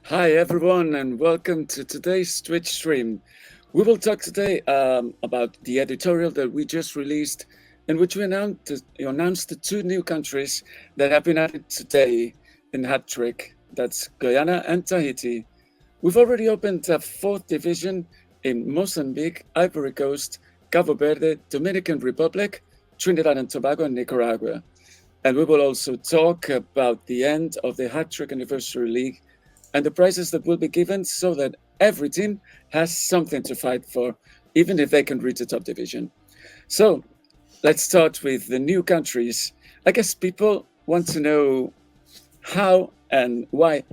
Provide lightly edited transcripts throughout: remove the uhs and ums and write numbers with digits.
Hi everyone, and welcome to today's Twitch stream. We will talk today about the editorial that we just released, in which we announced the two new countries that have been added today in Hattrick. That's Guyana and Tahiti. We've already opened a fourth division in Mozambique, Ivory Coast, Cabo Verde, Dominican Republic, Trinidad and Tobago, and Nicaragua. And we will also talk about the end of the Hattrick Anniversary League and the prizes that will be given so that every team has something to fight for, even if they can reach the top division. So let's start with the new countries. I guess people want to know how and why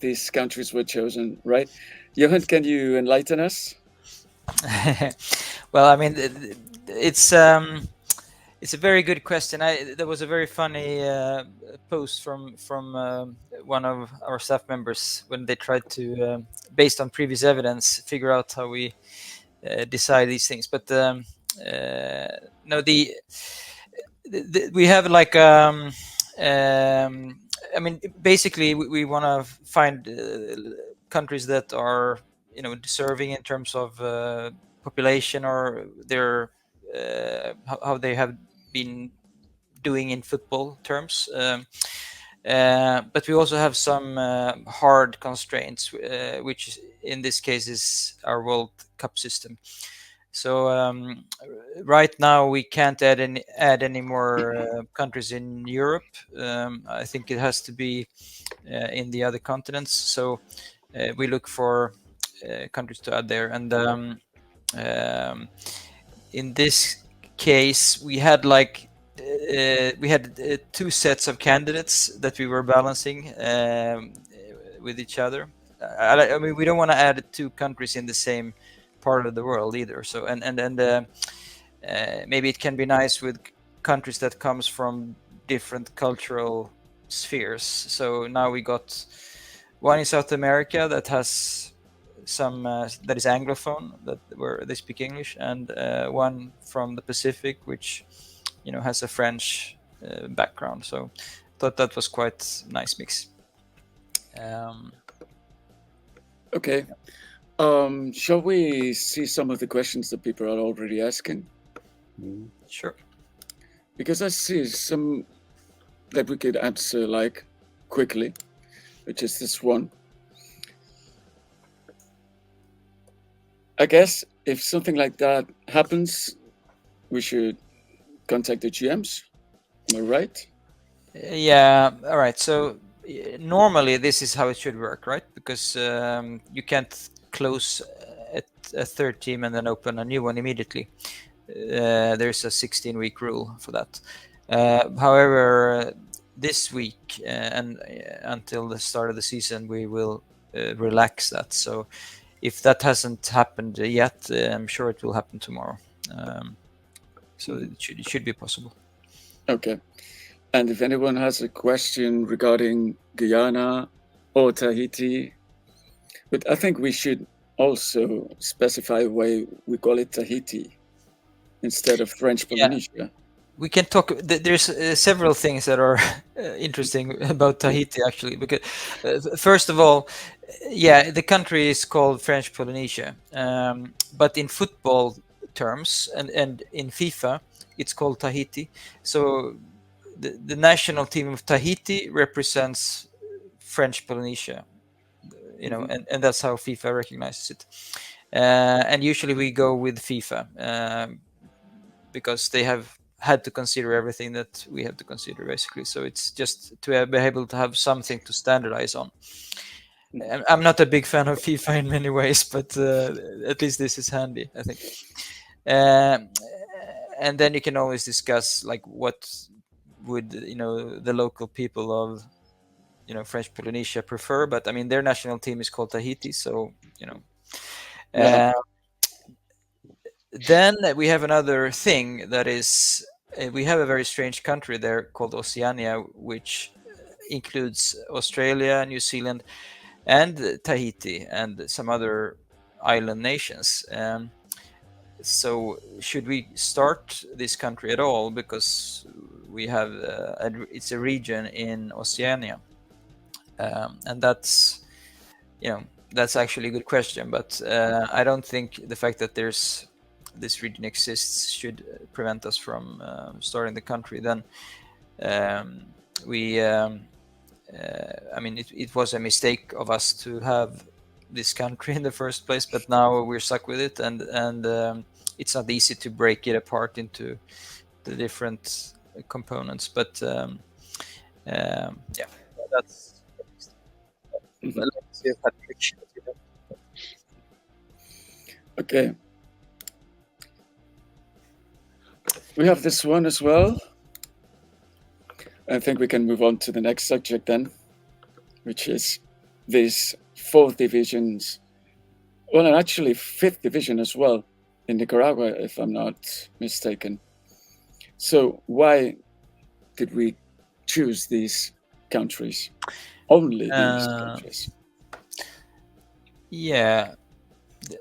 these countries were chosen, right? Johan, can you enlighten us? Well, I mean, it's a very good question. There was a very funny post from one of our staff members when they tried to, based on previous evidence, figure out how we decide these things. But no, we have like I mean, basically, we want to find countries that are deserving in terms of population or their how they have been doing in football terms. But we also have some hard constraints, which in this case is our World Cup system. So right now we can't add any more countries in Europe. I think it has to be in the other continents. So we look for countries to add there, and in this case we had two sets of candidates that we were balancing with each other. I mean, we don't want to add two countries in the same part of the world either. So maybe it can be nice with countries that comes from different cultural spheres. So now we got one in South America that has some that is anglophone, that where they speak English, and one from the Pacific, which has a French background. So thought that was quite nice mix. Okay. Shall we see some of the questions that people are already asking? Sure. Because I see some that we could answer like quickly, which is this one. I guess if something like that happens, we should contact the GMs. Am I right? Yeah. All right. So normally this is how it should work, right? Because you can't close at a third team and then open a new one immediately. There's a 16-week rule for that. However, this week and until the start of the season, we will relax that. So if that hasn't happened yet, I'm sure it will happen tomorrow. So it should be possible. Okay. And if anyone has a question regarding Guyana or Tahiti, but I think we should also specify why we call it Tahiti instead of French Polynesia. We can talk. There's several things that are interesting about Tahiti, actually. Because first of all, yeah, the country is called French Polynesia, but in football terms and in FIFA, it's called Tahiti. So the national team of Tahiti represents French Polynesia, and that's how FIFA recognizes it. And usually we go with FIFA because they have had to consider everything that we have to consider, basically. So it's just to be able to have something to standardize on. I'm not a big fan of FIFA in many ways, but at least this is handy, I think. And then you can always discuss like what would the local people of French Polynesia prefer. But I mean, their national team is called Tahiti, so Yeah. Then we have another thing that is we have a very strange country there called Oceania, which includes Australia, New Zealand, and Tahiti, and some other island nations. So should we start this country at all? Because we have it's a region in Oceania, and that's that's actually a good question, but I don't think the fact that this region exists should prevent us from starting the country. Then I mean, it was a mistake of us to have this country in the first place, but now we're stuck with it, and it's not easy to break it apart into the different components. But yeah, that's. Well, let's see if Hattrick. Okay. We have this one as well. I think we can move on to the next subject then, which is these 4th divisions. Well, and actually 5th division as well in Nicaragua, if I'm not mistaken. So why did we choose these countries? Only these countries? Yeah,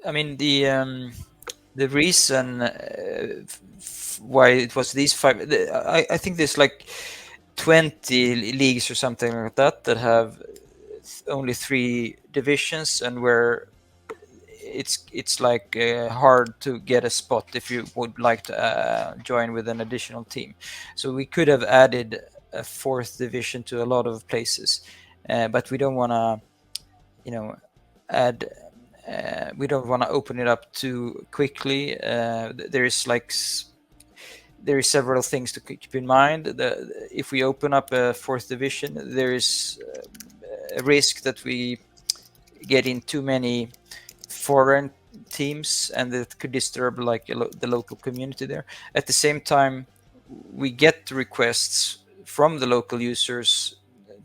I mean the reason why it was these 5. I think there's like 20 leagues or something like that have only 3 divisions, and where it's like hard to get a spot if you would like to join with an additional team. So we could have added a 4th division to a lot of places, but we don't want to add we don't want to open it up too quickly. There is several things to keep in mind. If we open up a 4th division, there is a risk that we get in too many foreign teams, and that could disturb the local community there. At the same time, we get requests from the local users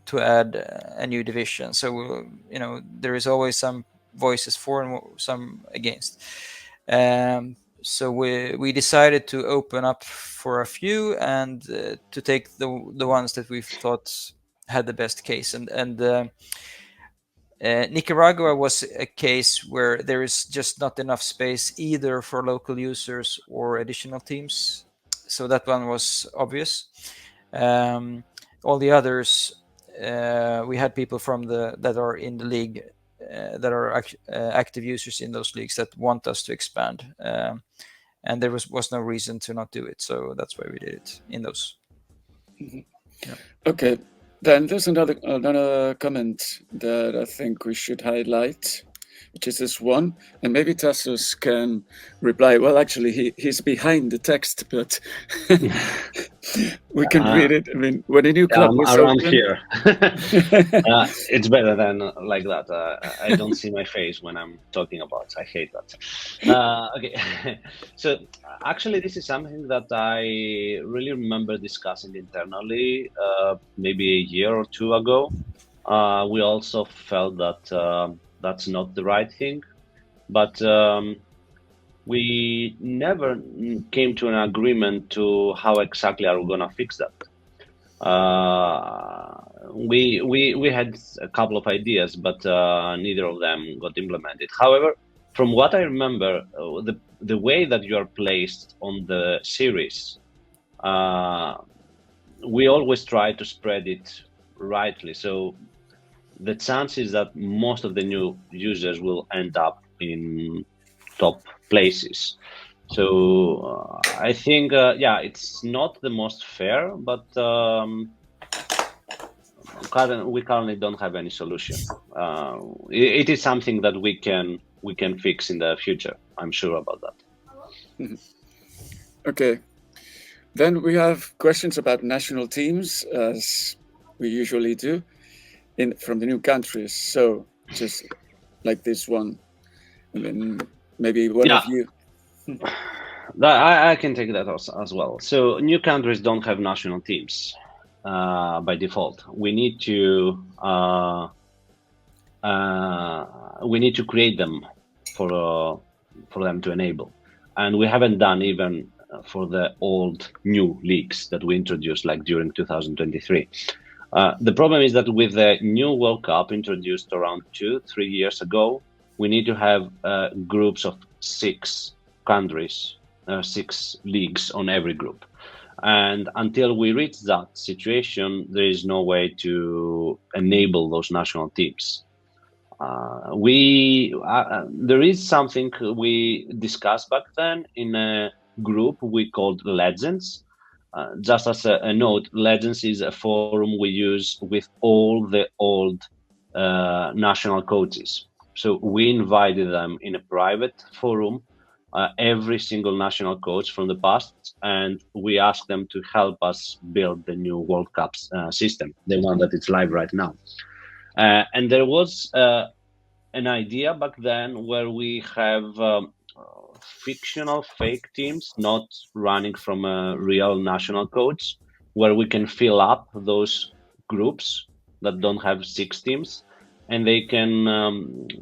to add a new division. So there is always some voices for and some against. So we decided to open up for a few and to take the ones that we thought had the best case. And Nicaragua was a case where there is just not enough space either for local users or additional teams. So that one was obvious. All the others, we had people from that are in the league, that are active users in those leagues that want us to expand. And there was no reason to not do it. So that's why we did it in those. Mm-hmm. Yeah. Okay. Then there's another comment that I think we should highlight, which is this one, and maybe Tasos can reply. Well, actually, he's behind the text, but we can read it. I mean, when a new club was around open, here, it's better than like that. I don't see my face when I'm talking about. I hate that. Okay, so actually, this is something that I really remember discussing internally, maybe a year or 2 ago. We also felt that that's not the right thing, but we never came to an agreement to how exactly are we gonna fix that. We had a couple of ideas, but neither of them got implemented. However, from what I remember, the way that you are placed on the series, we always try to spread it rightly. So the chances that most of the new users will end up in top places. So I think, yeah, it's not the most fair, but we currently don't have any solution. It is something that we can fix in the future. I'm sure about that. Mm-hmm. Okay. Then we have questions about national teams, as we usually do, from the new countries. So just like this one, I mean, maybe one of you. I can take that as well. So new countries don't have national teams by default. We need to create them for them to enable, and we haven't done even for the old new leagues that we introduced, like during 2023. The problem is that with the new World Cup introduced around 2-3 years ago, we need to have groups of 6 countries, 6 leagues on every group. And until we reach that situation, there is no way to enable those national teams. there is something we discussed back then in a group we called Legends. Just as a note, Legends is a forum we use with all the old national coaches. So we invited them in a private forum, every single national coach from the past, and we asked them to help us build the new World Cup system, the one that is live right now. And there was an idea back then where we have fictional fake teams, not running from a real national coach, where we can fill up those groups that don't have 6 teams, and they can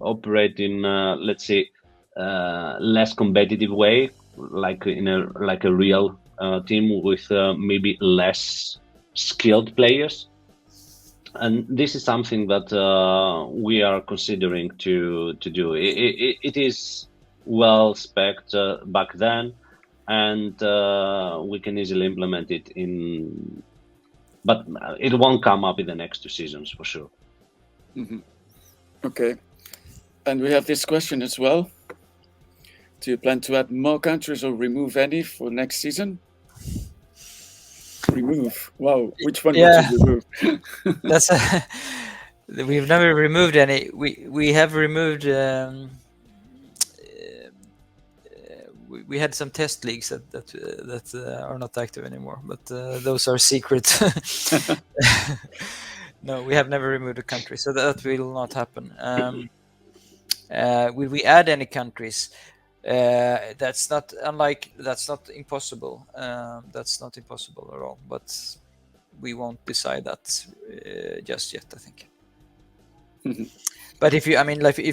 operate in, let's say, less competitive way, like a real team with maybe less skilled players. And this is something that we are considering to do. It is well spec'd back then, and we can easily implement it in, but it won't come up in the next 2 seasons for sure. Mm-hmm. Okay, and we have this question as well. Do you plan to add more countries or remove any for next season? Remove. Wow, which one would you remove? That's we've never removed any. We have removed. We had some test leagues that are not active anymore, but those are secret. No, we have never removed a country, so that will not happen. Will we add any countries? That's not impossible. That's not impossible at all. But we won't decide that just yet, I think. Mm-hmm. But if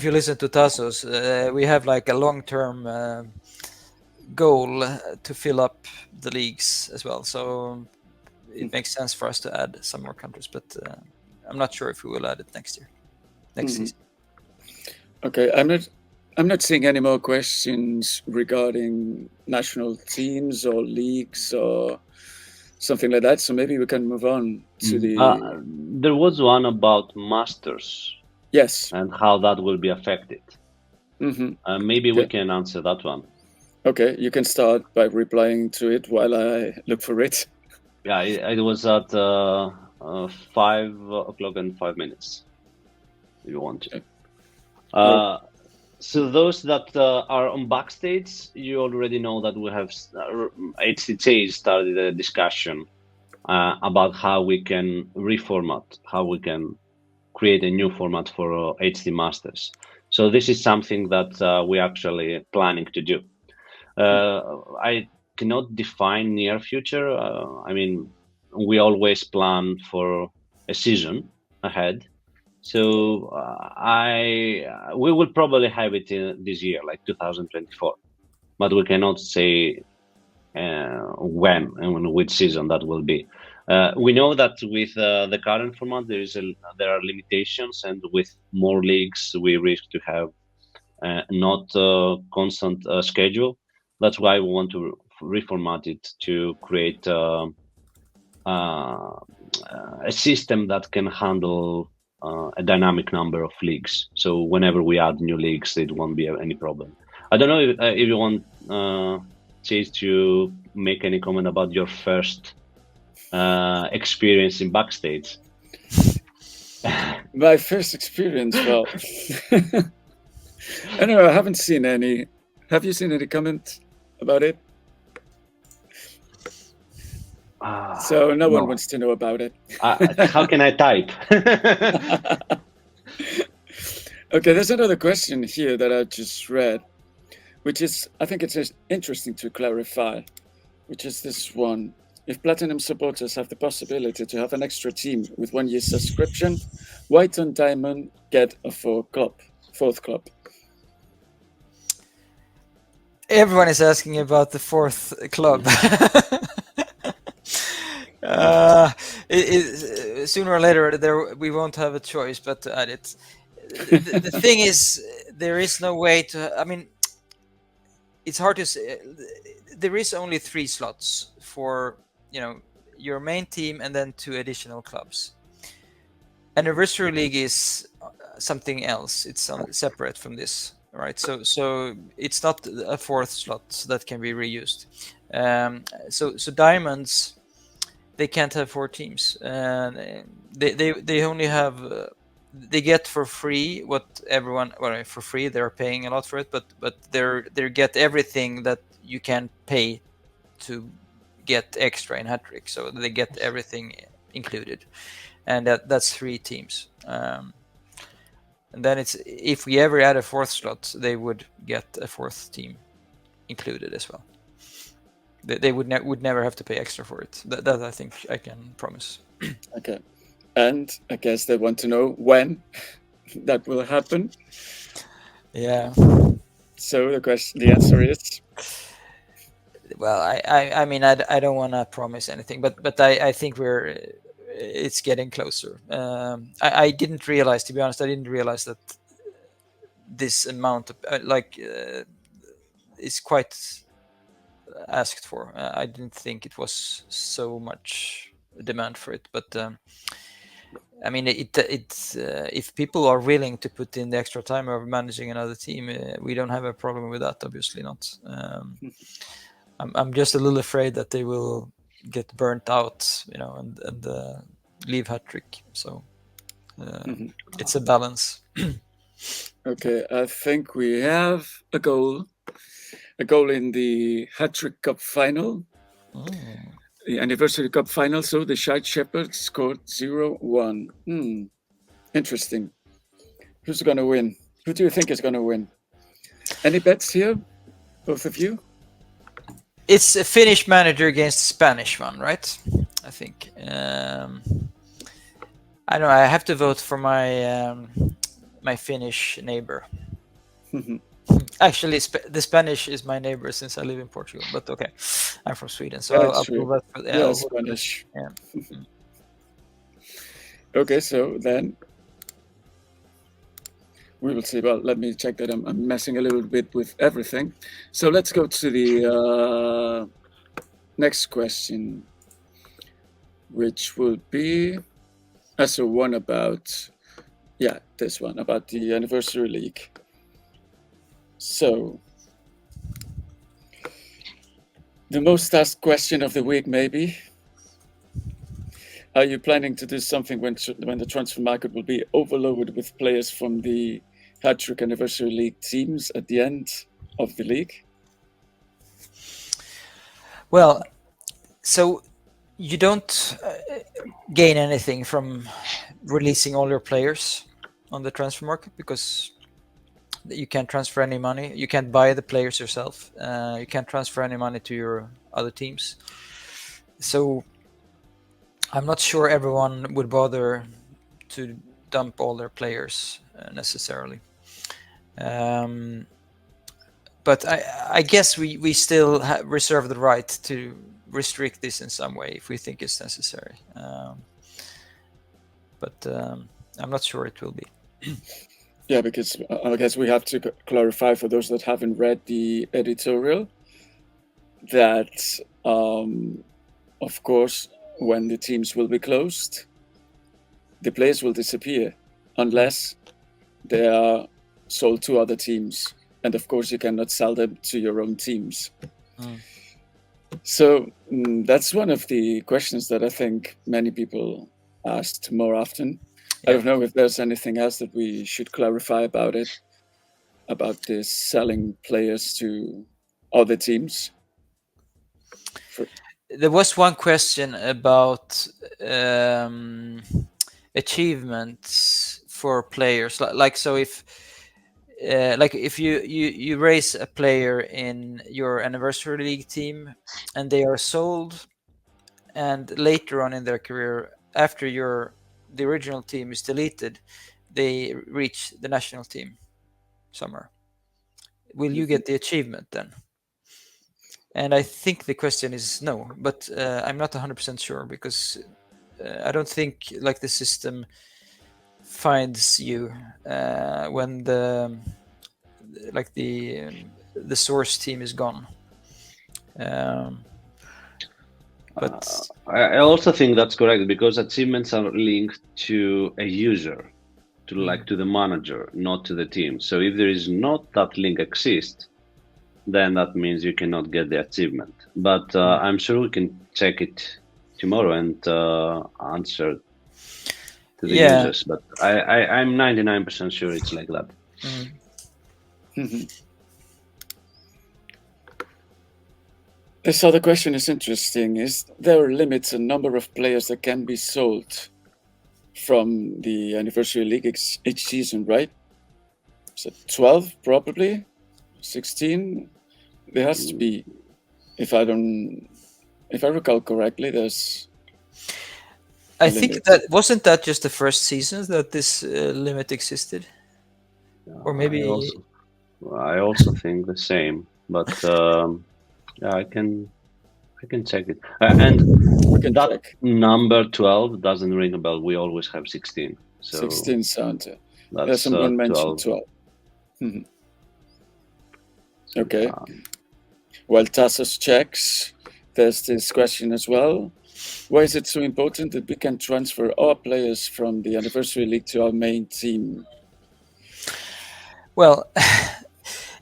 you listen to Tasos, we have like a long-term goal to fill up the leagues as well. So it makes sense for us to add some more countries, but I'm not sure if we will add it next season. Okay, I'm not seeing any more questions regarding national teams or leagues or something like that. So maybe we can move on to the. There was one about Masters. Yes. And how that will be affected. Mm-hmm. Maybe we can answer that one. Okay, you can start by replying to it while I look for it. Yeah, it was at 5 o'clock and 5 minutes, if you want to. Okay. So those that are on backstage, you already know that we have HT-Chase started a discussion about how we can reformat, how we can create a new format for HT Masters. So this is something that we're actually planning to do. I cannot define near future. We always plan for a season ahead. So we will probably have it this year, like 2024, but we cannot say when and which season that will be. We know that with the current format, there are limitations, and with more leagues, we risk to have not a constant schedule. That's why we want to reformat it to create a system that can handle a dynamic number of leagues. So whenever we add new leagues, it won't be any problem. I don't know if you want Chase to make any comment about your first experience in backstage. My first experience, well, I don't know, I haven't seen any. Have you seen any comment about it? So no one wants to know about it. How can I type? Okay, there's another question here that I just read, which is, I think it's interesting to clarify, which is this one. If Platinum supporters have the possibility to have an extra team with 1 year subscription, White and Diamond get a fourth club. Everyone is asking about the fourth club. Sooner or later, we won't have a choice but to add it. The thing is, there is no way to. I mean, it's hard to say. There is only 3 slots for your main team and then 2 additional clubs. Anniversary League is something else. It's separate from this, right? So it's not a fourth slot that can be reused. So diamonds, they can't have 4 teams, and they only have they get for free what everyone, well, for free, they're paying a lot for it, but they get everything that you can pay to get extra in Hattrick, so they get everything included, and that's 3 teams. And then it's, if we ever add a 4th slot, they would get a 4th team included as well. They would never have to pay extra for it. That I think I can promise. Okay. And I guess they want to know when that will happen. Yeah. So the answer is, well, I mean, I don't want to promise anything, but I think it's getting closer. I didn't realize, to be honest, I didn't realize that this amount of is quite asked for. I didn't think it was so much demand for it, but I mean, it's if people are willing to put in the extra time of managing another team, we don't have a problem with that. Obviously not. I'm just a little afraid that they will get burnt out, and leave Hattrick. So it's a balance. okay, I think we have a goal in the Hattrick Cup final, the Anniversary Cup final. So the Shite Shepherd scored 0-1. Interesting. Who's going to win? Who do you think is going to win? Any bets here, both of you? It's a Finnish manager against a Spanish one, right? I think. I don't know. I have to vote for my my Finnish neighbor. Actually, the Spanish is my neighbor since I live in Portugal. But okay, I'm from Sweden, so I'll vote for Spanish. Yeah. Okay, so then we will see. Well, let me check that. I'm messing a little bit with everything. So let's go to the next question, which will be one about, this one about the Anniversary League. So the most asked question of the week, maybe. Are you planning to do something when the transfer market will be overloaded with players from the Hattrick Anniversary League teams at the end of the league? Well, so you don't gain anything from releasing all your players on the transfer market, because you can't transfer any money. You can't buy the players yourself. You can't transfer any money to your other teams. So I'm not sure everyone would bother to dump all their players necessarily. But I guess we still reserve the right to restrict this in some way if we think it's necessary. But I'm not sure it will be. Yeah, because I guess we have to clarify for those that haven't read the editorial that, of course, when the teams will be closed, the players will disappear unless they are sold to other teams. And of course, you cannot sell them to your own teams. So that's one of the questions that I think many people asked more often. I don't know if there's anything else that we should clarify about it, about this selling players to other teams. There was one question about achievements for players. So if you raise a player in your Anniversary League team and they are sold, and later on in their career, after the original team is deleted, they reach the national team somewhere, will you get the achievement then? And I think the question is no, but I'm not 100% sure, because I don't think the system finds you when the source team is gone. I also think that's correct, because achievements are linked to a user. to like to the manager, not to the team. So if there is not that link exist, then that means you cannot get the achievement. But I'm sure we can check it tomorrow and answer to the users. But I'm 99% sure it's like that. This other question is interesting. Is there limits in number of players that can be sold from the Anniversary League each season, right? So 12 probably, 16. There has to be, if I recall correctly, there's. I think that wasn't that just the first season that this limit existed, or maybe. I also think the same, but yeah, I can check it. And that number 12 doesn't ring a bell. We always have 16. So 16 sound. That's someone mentioned 12. Okay. While Tasos checks, there's this question as well. Why is it so important that we can transfer our players from the Anniversary League to our main team? Well,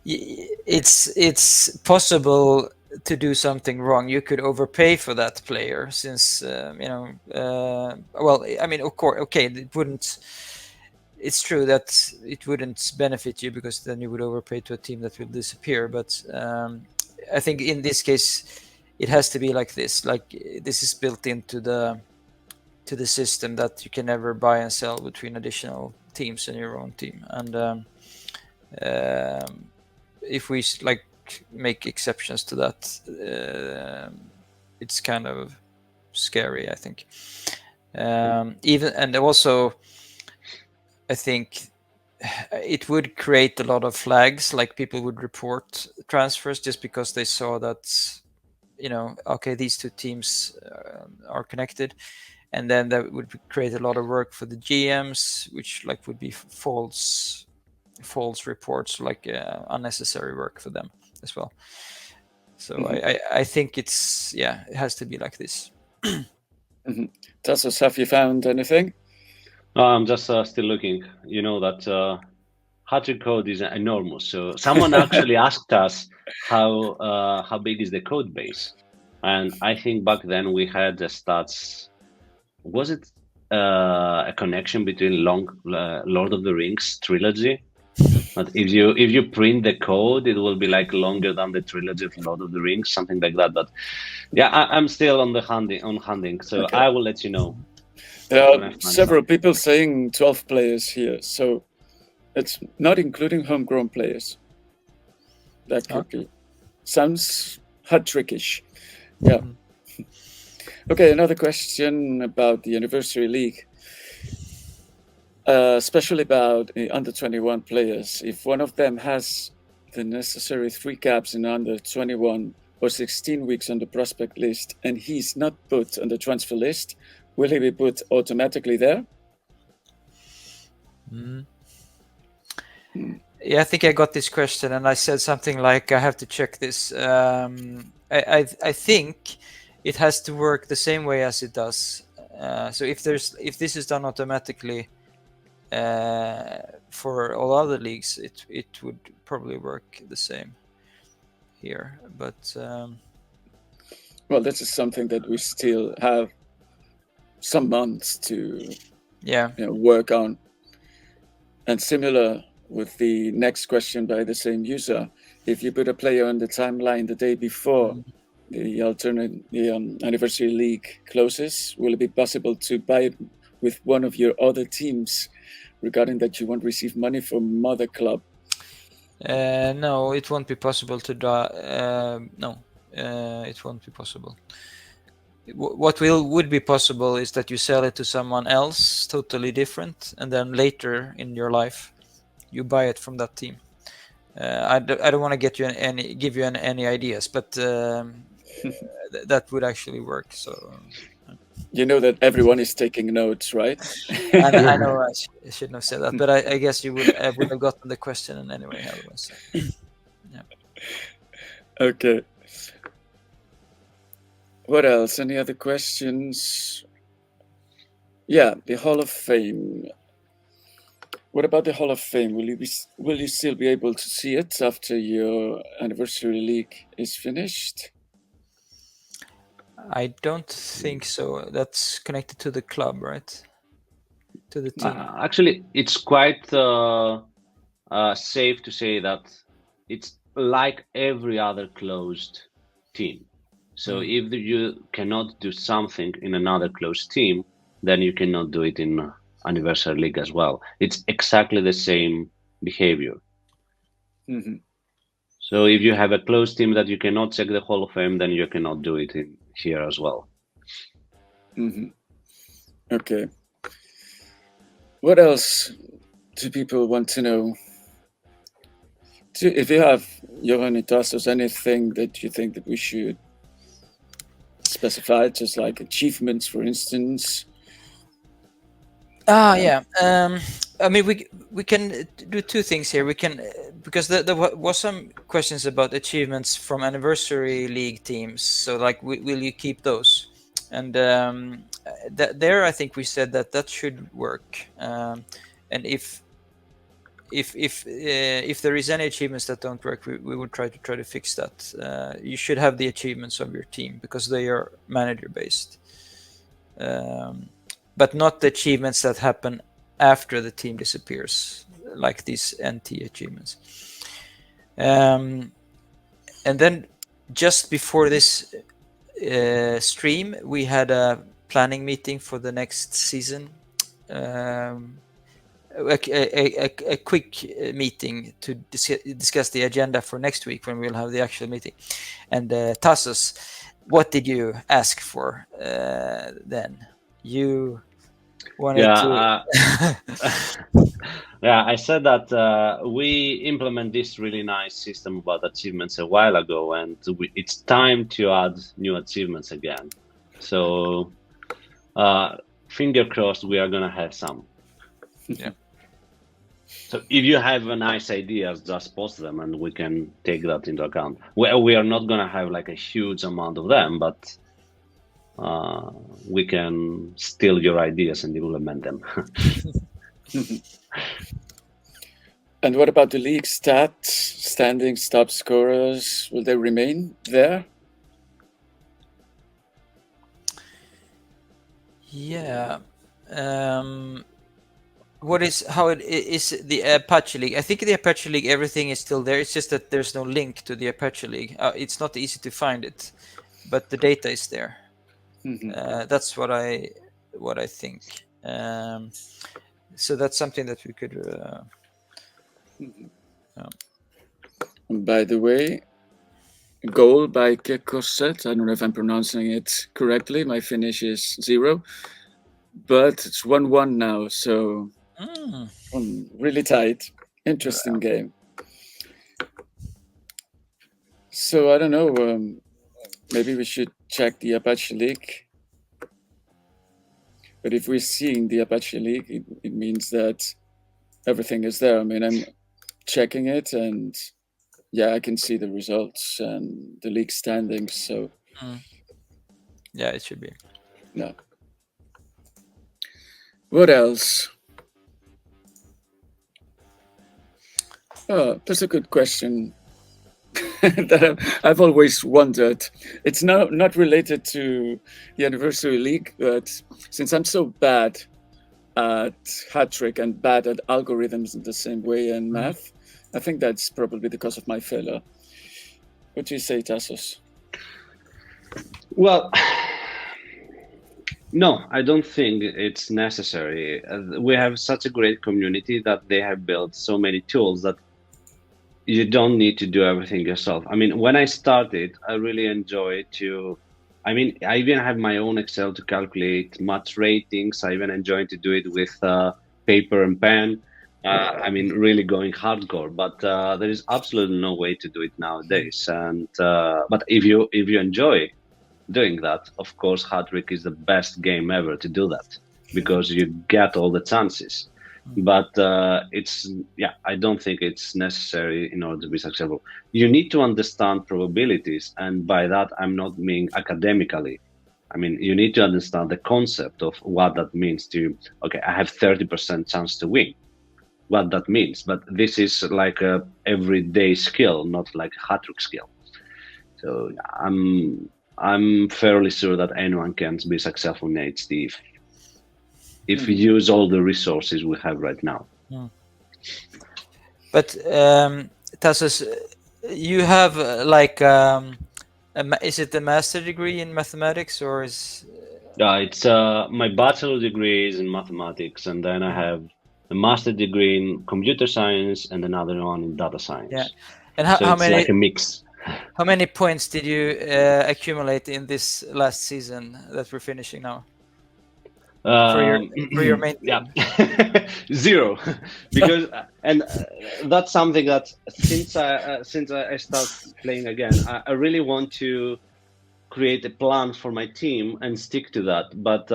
it's possible to do something wrong. You could overpay for that player, since well, I mean, of course, okay, it wouldn't. It's true that it wouldn't benefit you, because then you would overpay to a team that will disappear. But I think in this case, it has to be like this. Like, this is built into the system, that you can never buy and sell between additional teams and your own team. And if we like make exceptions to that, it's kind of scary, I think. And also, I think it would create a lot of flags. Like, people would report transfers just because they saw that, okay, these two teams are connected, and then that would create a lot of work for the GMs, which like would be false reports, like unnecessary work for them as well. So I think it has to be like this. Tasos, have you found anything? I'm just still looking. You know that Hattrick code is enormous. So someone actually asked us how big is the code base, and I think back then we had the stats. Was it a connection between Lord of the Rings trilogy? But if you print the code, it will be like longer than the trilogy of Lord of the Rings, something like that. But yeah, I'm still on hunting, so okay. I will let you know. There are several people saying 12 players here, so it's not including homegrown players. That could be. Sounds Hattrickish. Yeah. Okay, another question about the Anniversary League. Especially about under 21 players. If one of them has the necessary 3 caps in under 21 or 16 weeks on the prospect list, and he's not put on the transfer list, will he be put automatically there? Yeah, I think I got this question, and I said something like, I have to check this. I think it has to work the same way as it does. So if this is done automatically for all other leagues, it would probably work the same here. But well, this is something that we still have some months to work on. And similar with the next question by the same user, if you put a player on the timeline the day before the Anniversary League closes, will it be possible to buy it with one of your other teams, regarding that you won't receive money from mother club? No, it won't be possible to it won't be possible. What would be possible is that you sell it to someone else, totally different, and then later in your life, you buy it from that team. I don't want to give you any ideas, but that would actually work. So you know that everyone is taking notes, right? I know I shouldn't have said that, but I guess you would have gotten the question anyway. Otherwise, yeah. Okay. What else? Any other questions? Yeah, the Hall of Fame. What about the Hall of Fame? Will you still be able to see it after your anniversary league is finished? I don't think so. That's connected to the club, right? To the team. Actually, it's quite safe to say that it's like every other closed team. So if you cannot do something in another closed team, then you cannot do it in Anniversary League as well. It's exactly the same behavior. Mm-hmm. So if you have a closed team that you cannot check the Hall of Fame, then you cannot do it in here as well. Mm-hmm. Okay. What else do people want to know? If you have, Johan and Tasos, anything that you think that we should specify, just like achievements, for instance? Yeah. I mean, we can do two things here. We can because there was some questions about achievements from Anniversary League teams. So, like, will you keep those? And there, I think we said that should work. And if there is any achievements that don't work, we would try to fix that. You should have the achievements of your team because they are manager based. But not the achievements that happen after the team disappears, like these NT achievements. And then just before this stream, we had a planning meeting for the next season. A quick meeting to discuss the agenda for next week when we'll have the actual meeting. And Tasos, what did you ask for then? You wanted to... Yeah, I said that we implement this really nice system about achievements a while ago, and it's time to add new achievements again. So finger crossed, we are going to have some. Yeah. So if you have nice ideas, just post them and we can take that into account. We are not going to have like a huge amount of them, but we can steal your ideas and implement them. And what about the league stats, standings, top scorers? Will they remain there? Yeah. How it is the Apache League? I think the Apache League, everything is still there. It's just that there's no link to the Apache League. It's not easy to find it, but the data is there. Mm-hmm. That's what I think. So that's something that we could. By the way, goal by Kekoset. I don't know if I'm pronouncing it correctly. My Finnish is 0, but it's 1-1 now. So really tight. Interesting game. So I don't know. Maybe we should check the Apache League. But if we're seeing the Apache League, it means that everything is there. I mean, I'm checking it, and yeah, I can see the results and the league standings. So yeah, it should be. Yeah. What else? Oh, that's a good question that I've always wondered. It's not related to the Anniversary League, but since I'm so bad at Hattrick and bad at algorithms in the same way and math, I think that's probably the cause of my failure. What do you say, Tasos? Well, no, I don't think it's necessary. We have such a great community that they have built so many tools that you don't need to do everything yourself. I mean, when I started, I really enjoyed I even have my own Excel to calculate match ratings. I even enjoyed to do it with paper and pen. I mean, really going hardcore. But there is absolutely no way to do it nowadays. And but if you enjoy doing that, of course, Hattrick is the best game ever to do that because you get all the chances. But I don't think it's necessary in order to be successful. You need to understand probabilities, and by that I'm not meaning academically. I mean, you need to understand the concept of what that means to you. Okay, I have 30% chance to win. what that means, but this is like a everyday skill, not like a Hattrick skill. So I'm fairly sure that anyone can be successful in HT if we use all the resources we have right now. But Tasos, you have is it a master degree in mathematics, or is? It's my bachelor degree is in mathematics, and then I have a master degree in computer science and another one in data science. Yeah, and so how it's many? Like a mix. How many points did you accumulate in this last season that we're finishing now? For your main team? Yeah, 0, because and that's something that since I start playing again, I really want to create a plan for my team and stick to that. But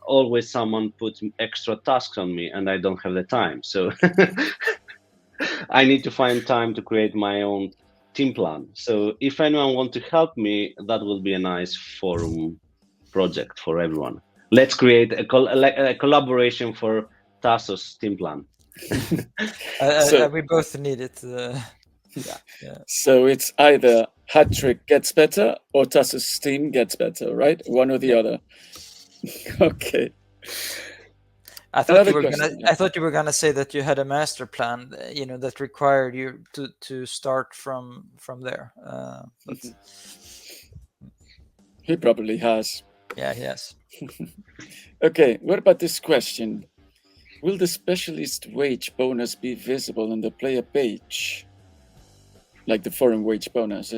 always someone puts extra tasks on me, and I don't have the time. So I need to find time to create my own team plan. So if anyone wants to help me, that will be a nice forum project for everyone. Let's create a collaboration for Tasos team plan. We both need it. Yeah. So it's either Hattrick gets better or Tasos' team gets better, right? One or the other. Okay. I thought you were gonna say that you had a master plan, that required you to start from there. But he probably has. Yeah, he has. Okay, what about this question? Will the specialist wage bonus be visible on the player page? Like the foreign wage bonus?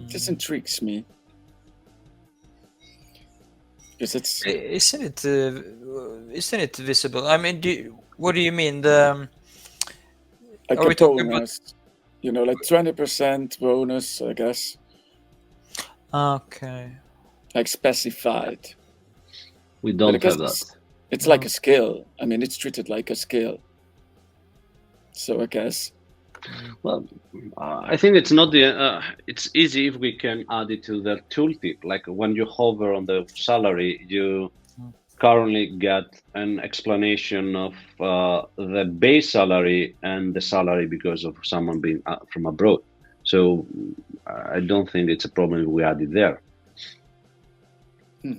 This intrigues me. Because isn't it visible? I mean, what do you mean? The like a bonus, like 20% bonus, I guess. Okay. Like specified. We don't have that. It's like a skill. I mean, it's treated like a skill. So I guess. Well, I think it's not it's easy if we can add it to the tooltip. Like when you hover on the salary, you currently get an explanation of the base salary and the salary because of someone being from abroad. So I don't think it's a problem if we add it there,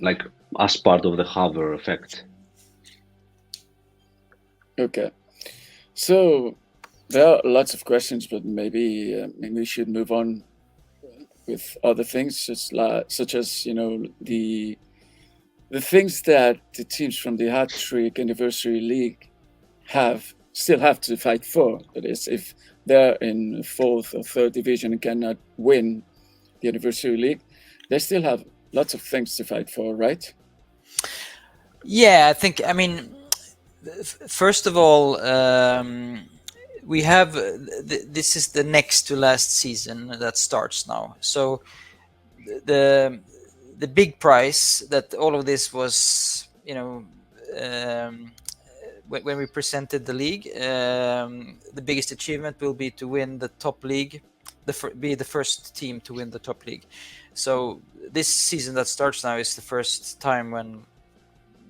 like as part of the hover effect. Okay. So there are lots of questions, but maybe we should move on with other things, such as the things that the teams from the Hattrick Anniversary League still have to fight for. That is, if they're in 4th or 3rd division and cannot win the Anniversary League, they still have lots of things to fight for, right? Yeah, I mean, first of all, we have this is the next to last season that starts now. So the big prize that all of this was, when we presented the league, the biggest achievement will be to win the top league, be the first team to win the top league. So this season that starts now is the first time when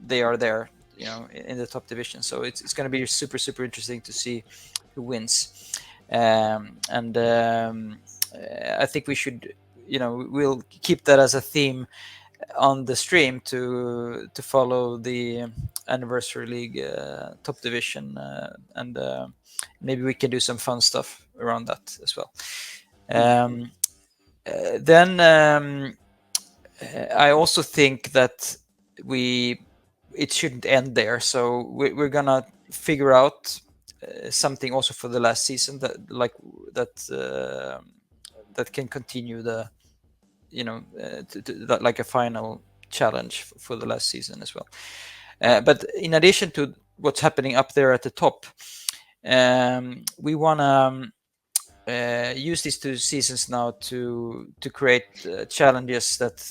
they are there, in the top division. So it's going to be super, super interesting to see who wins. I think we should, we'll keep that as a theme on the stream to follow the Anniversary League top division, and maybe we can do some fun stuff around that as well. Then I also think that it shouldn't end there. So we're gonna figure out something also for the last season that can continue the like a final challenge for the last season as well. But in addition to what's happening up there at the top, we want to use these 2 seasons now to create challenges that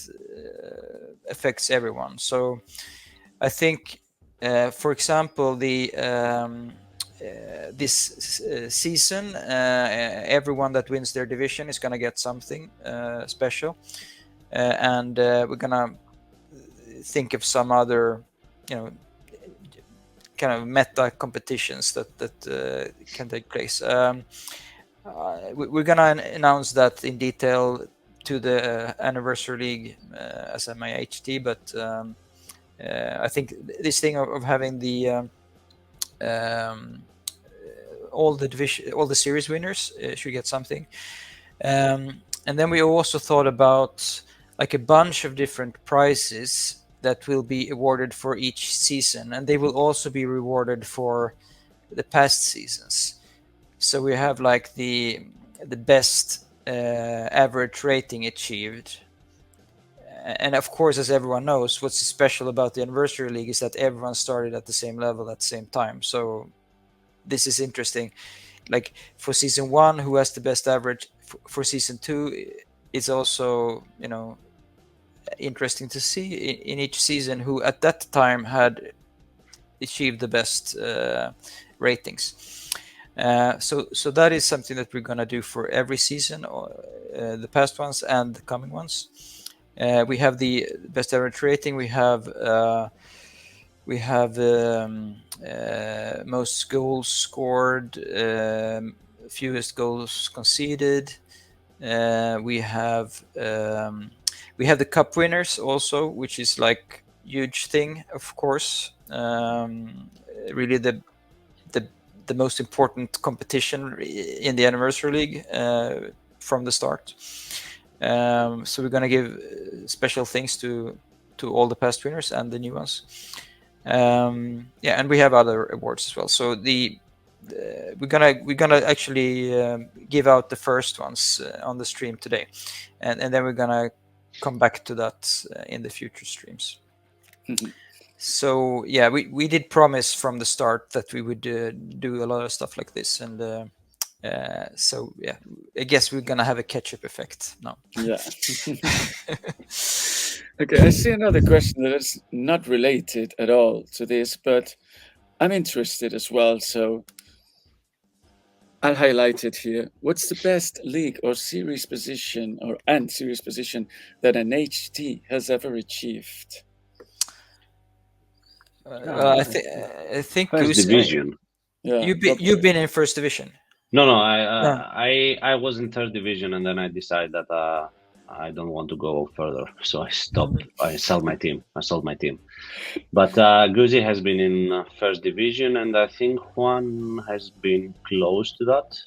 affects everyone. So I think, for example, this season, everyone that wins their division is going to get something special, and we're going to think of some other, kind of meta competitions that can take place. We're gonna announce that in detail to the Anniversary League as my HT, but I think this thing of having the all the series winners should get something, and then we also thought about like a bunch of different prizes that will be awarded for each season, and they will also be rewarded for the past seasons. So we have like the best average rating achieved, and of course, as everyone knows, what's special about the Anniversary League is that everyone started at the same level at the same time. So this is interesting. Like for season 1, who has the best average? For season 2, it's also interesting to see in each season who at that time had achieved the best ratings. So that is something that we're gonna do for every season, the past ones and the coming ones. We have the best average rating. We have most goals scored, fewest goals conceded. We have the cup winners also, which is like huge thing, of course. Really the most important competition in the Anniversary League from the start. So we're gonna give special things to all the past winners and the new ones. And we have other awards as well. So we're gonna actually give out the first ones on the stream today, and then we're gonna come back to that in the future streams. So yeah, we did promise from the start that we would do a lot of stuff like this, and so yeah, I guess we're gonna have a catch-up effect now. Yeah. Okay, I see another question that is not related at all to this, but I'm interested as well, so I'll highlight it here. What's the best league or series position series position that an HT has ever achieved? I think First Goose, division. Yeah, you've been in first division. No, I was in third division, and then I decided that I don't want to go further, so I stopped. I sold my team. But Guzi has been in first division, and I think Juan has been close to that.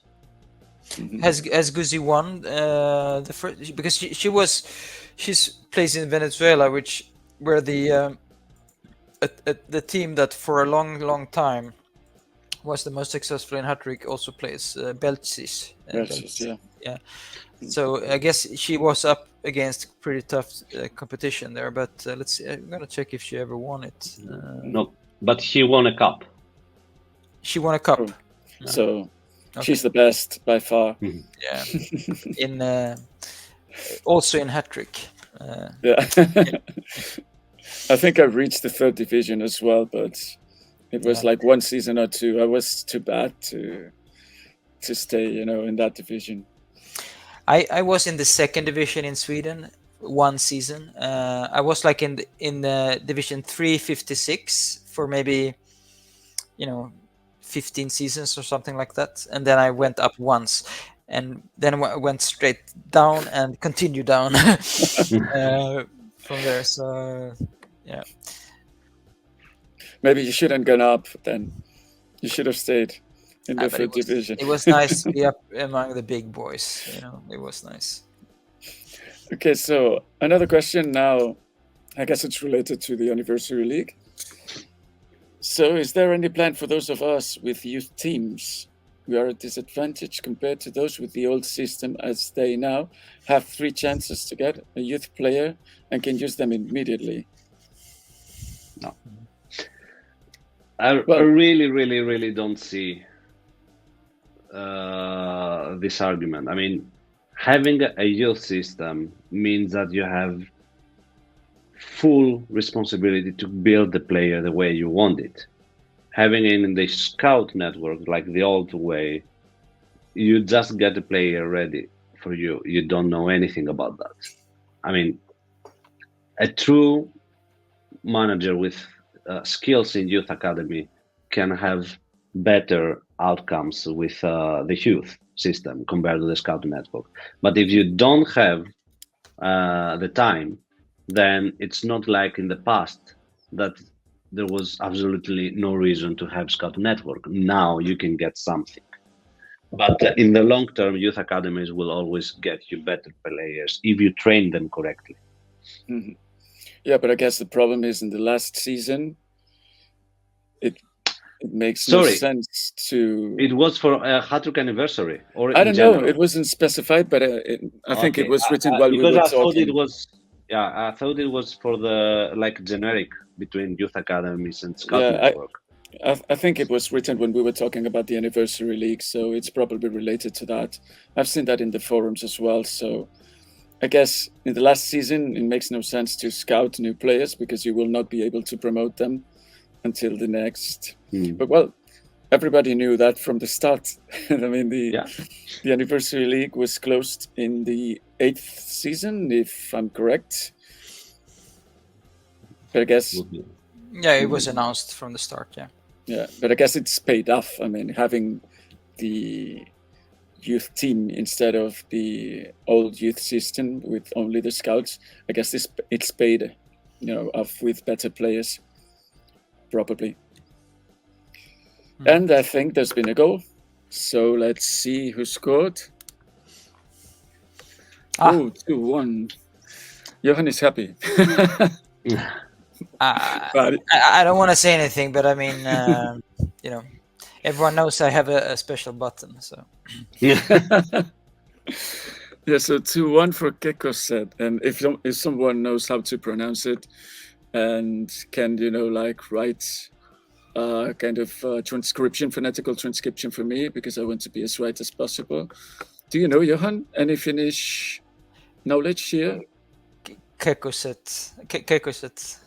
Has Guzi won the first? Because she's plays in Venezuela, where the team that for a long time was the most successful in Hattrick also plays Belchis. Yeah. So I guess she was up against pretty tough competition there. But let's see. I'm gonna check if she ever won it. No, but she won a cup. She won a cup. Oh. So she's the best by far. Yeah. In also in Hattrick. Yeah. I think I reached the third division as well, but it was like one season or two. I was too bad to stay, in that division. I was in the second division in Sweden one season. I was like in division 356 for maybe 15 seasons or something like that, and then I went up once, and then I went straight down and continued down from there. So yeah. Maybe you shouldn't gone up then. You should have stayed in the third division. It was nice to be up among the big boys. It was nice. Okay, so another question now. I guess it's related to the Anniversary League. So is there any plan for those of us with youth teams? We are at disadvantage compared to those with the old system, as they now have 3 chances to get a youth player and can use them immediately. No. I really don't see this argument. I mean, having a youth system means that you have full responsibility to build the player the way you want it. Having it in the scout network, like the old way, you just get a player ready for you. You don't know anything about that. I mean, a true manager with skills in youth academy can have better outcomes with the youth system compared to the scouting network. But if you don't have the time, then it's not like in the past that there was absolutely no reason to have scout network. Now you can get something. But in the long term, youth academies will always get you better players if you train them correctly. Mhm. Yeah, but I guess the problem is in the last season, it makes no Sorry. sense to. It was for a Hattrick Anniversary, or I in don't know. general? It wasn't specified, but I think it Okay. was written while we Because were I thought talking. it was, yeah, I thought it was for the like generic between youth academies and scout Yeah, network. I think it was written when we were talking about the Anniversary League, so it's probably related to that. I've seen that in the forums as well. So I guess in the last season, it makes no sense to scout new players because you will not be able to promote them until the next. But well, everybody knew that from the start. I mean, the Anniversary League was closed in the 8th season, if I'm correct. But I guess. Yeah, it was announced from the start. Yeah. Yeah, but I guess it's paid off. I mean, having the youth team instead of the old youth system with only the scouts, I guess it's paid, off with better players, probably. And I think there's been a goal. So let's see who scored. Oh, 2-1. Johan is happy. I don't want to say anything, but I mean, everyone knows I have a special button. So yeah, so 2-1 for Kekoset. And if someone knows how to pronounce it and can, write kind of transcription, phonetical transcription for me, because I want to be as right as possible. Do you know, Johan, any Finnish knowledge here? Kekoset,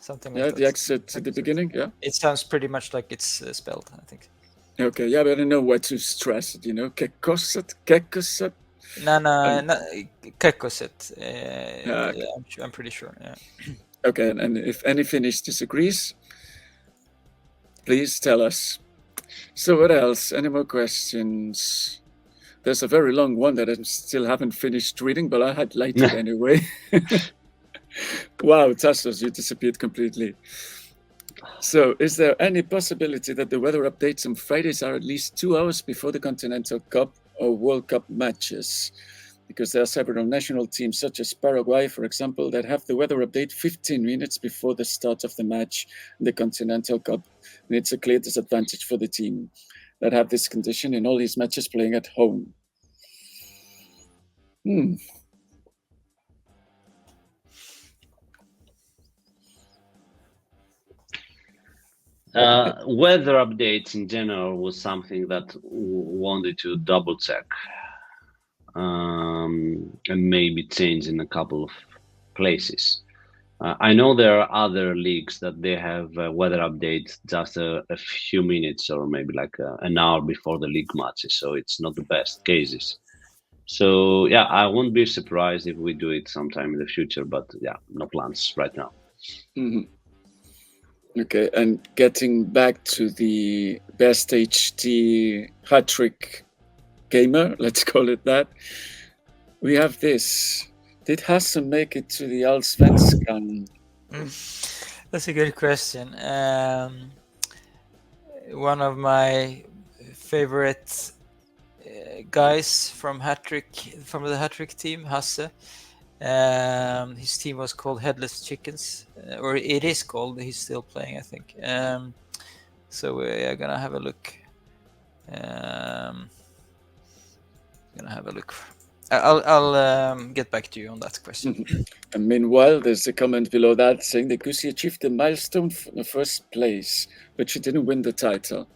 something like that. Yeah, the accent at the beginning, yeah? It sounds pretty much like it's spelled, I think. Okay, yeah, but I don't know what to stress it, Kekoset? No, Kekoset. I'm pretty sure, yeah. Okay, and if any Finnish disagrees, please tell us. So what else? Any more questions? There's a very long one that I still haven't finished reading, but I highlighted anyway. Wow, Tasos, you disappeared completely. So, is there any possibility that the weather updates on Fridays are at least 2 hours before the Continental Cup or World Cup matches? Because there are several national teams, such as Paraguay, for example, that have the weather update 15 minutes before the start of the match in the Continental Cup. And it's a clear disadvantage for the team that have this condition in all these matches playing at home. Weather updates in general was something that wanted to double check and maybe change in a couple of places. I know there are other leagues that they have weather updates just a few minutes or maybe like an hour before the league matches, so it's not the best cases. So yeah, I won't be surprised if we do it sometime in the future, but yeah, no plans right now. Okay, and getting back to the best HT Hattrick gamer, let's call it that, we have this. Did Hasse make it to the Allsvenskan? That's a good question. One of my favorite guys from the Hattrick team, Hasse. His team was called Headless Chickens, or it is called. He's still playing, I think. So we're gonna have a look. I'll get back to you on that question. And meanwhile, there's a comment below that saying that Gusi achieved the milestone for the first place, but she didn't win the title.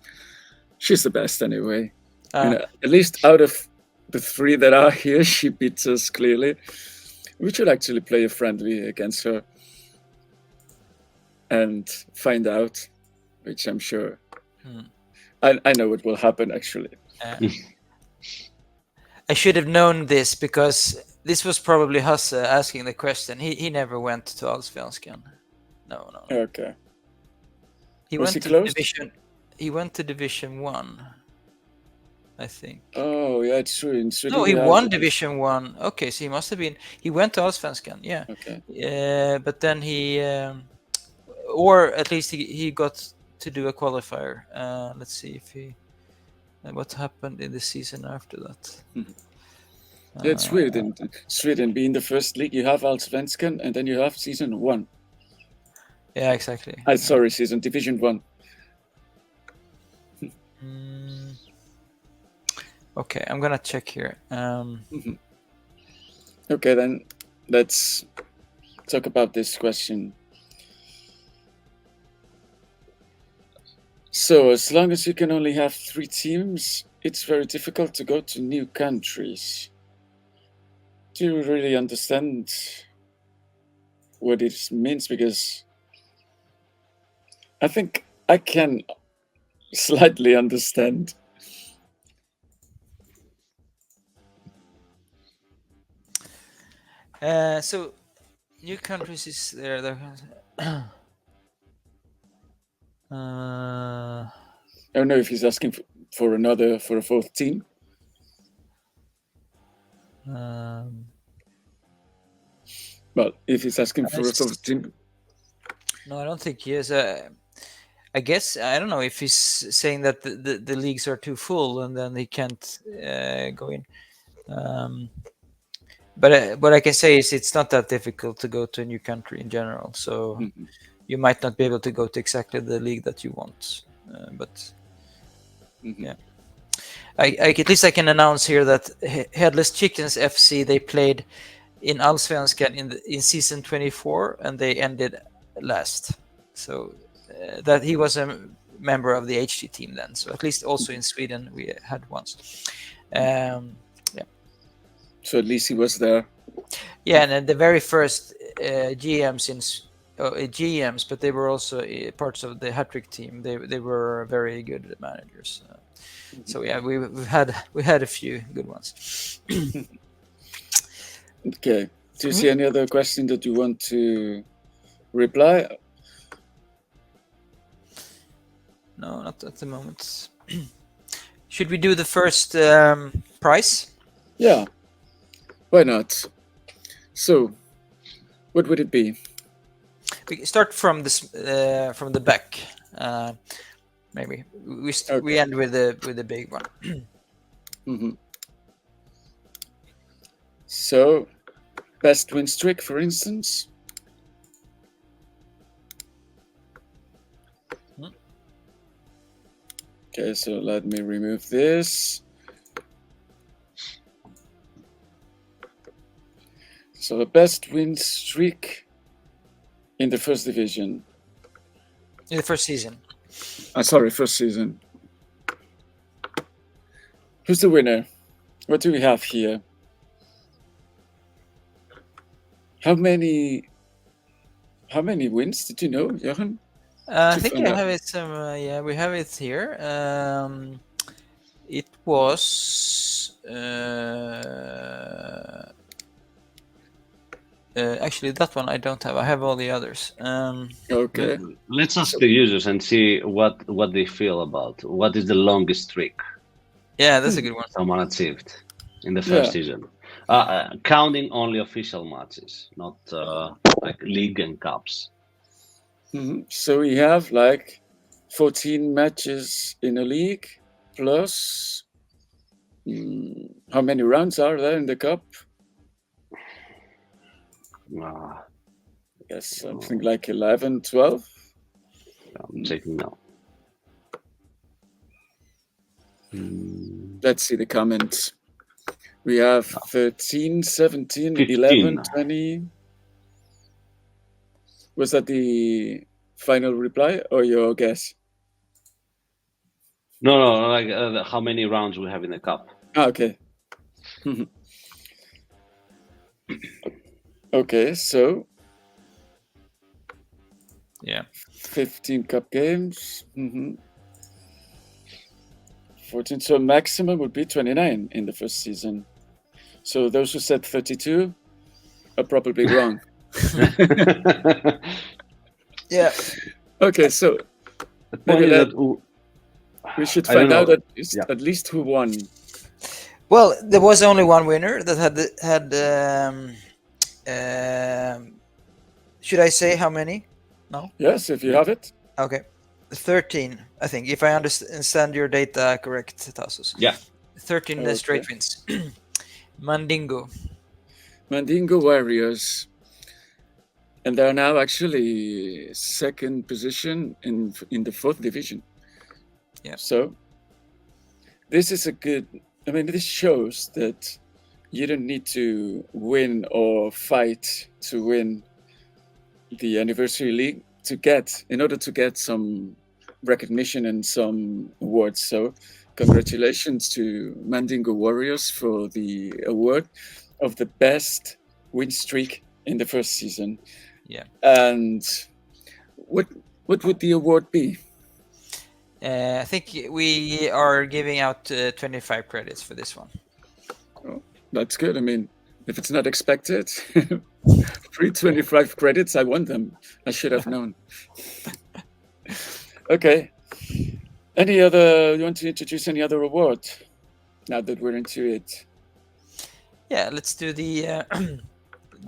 She's the best anyway. At least out of the 3 that are here, she beats us clearly. We should actually play a friendly against her and find out, which I'm sure. I know it will happen, actually. I should have known this because this was probably Hasse asking the question. He never went to Allsvenskan. No. Okay. He Was went he to close? division. he went to Division 1, I think. Oh, yeah, it's true. In Sweden, No, he we have- won Division 1. Okay, so he must have been. He went to Allsvenskan, yeah. Okay. But then he, or at least he got to do a qualifier. Let's see if he. What happened in the season after that? Yeah, it's weird. In Sweden, being the first league, you have Allsvenskan, and then you have season 1. Yeah, exactly. Sorry, season Division 1. Okay, I'm gonna check here. Okay, then let's talk about this question. So, as long as you can only have 3 teams, it's very difficult to go to new countries. Do you really understand what it means? Because I think I can slightly understand. So new countries is there. I don't know if he's asking for a fourth team. Well, if he's asking for a fourth team. No, I don't think he is. I guess I don't know if he's saying that the leagues are too full and then he can't go in. But what I can say is it's not that difficult to go to a new country in general. So you might not be able to go to exactly the league that you want, but yeah. At least I can announce here that Headless Chickens FC, they played in Allsvenskan in season 24 and they ended last. So that he was a member of the HT team then. So at least also in Sweden we had once. Yeah. So at least he was there. Yeah, and the very first GMs, but they were also parts of the Hattrick team. They were very good managers. So yeah, we had a few good ones. Okay. Do you see any other question that you want to reply? No, not at the moment. Should we do the first prize? Yeah. Why not? So, what would it be? We can start from this from the back. Maybe we end with the big one. So, best win streak, for instance. Okay, so let me remove this. So the best win streak in the first division. In the first season. Sorry, first season. Who's the winner? What do we have here? How many wins did you know, Johan? I think I have it. Yeah, we have it here. It was actually that one I don't have. I have all the others. Okay. Let's ask the users and see what they feel about what is the longest streak. Yeah, that's a good one. Someone achieved in the first season. Counting only official matches, not like league and cups. So we have like 14 matches in a league, plus how many rounds are there in the cup? I guess something like 11, 12. I'm checking now. Let's see the comments. We have 13, 17, 15. 11, 20. Was that the final reply or your guess? No, like how many rounds we have in the cup. Okay. Okay, so yeah, 15 cup games. 14. So maximum would be 29 in the first season. So those who said 32 are probably wrong. Yeah. Okay, so the point is that We should I don't find out know. at least who won. Well, there was only one winner that had. Should I say how many? No. Yes, if you have it. Okay, 13. I think, if I understand your data correct, Tasos. Yeah. 13 Okay. straight wins. Mandingo. Mandingo Warriors. And they're now actually second position in the 4th division. Yeah. So this is a good. I mean, this shows that you don't need to win or fight to win the Anniversary League in order to get some recognition and some awards. So congratulations to Mandingo Warriors for the award of the best win streak in the first season. Yeah. And what would the award be? I think we are giving out 25 credits for this one. Oh, that's good. I mean, if it's not expected, free 25 credits, I want them. I should have known. Okay. You want to introduce any other award now that we're into it? Yeah, let's do the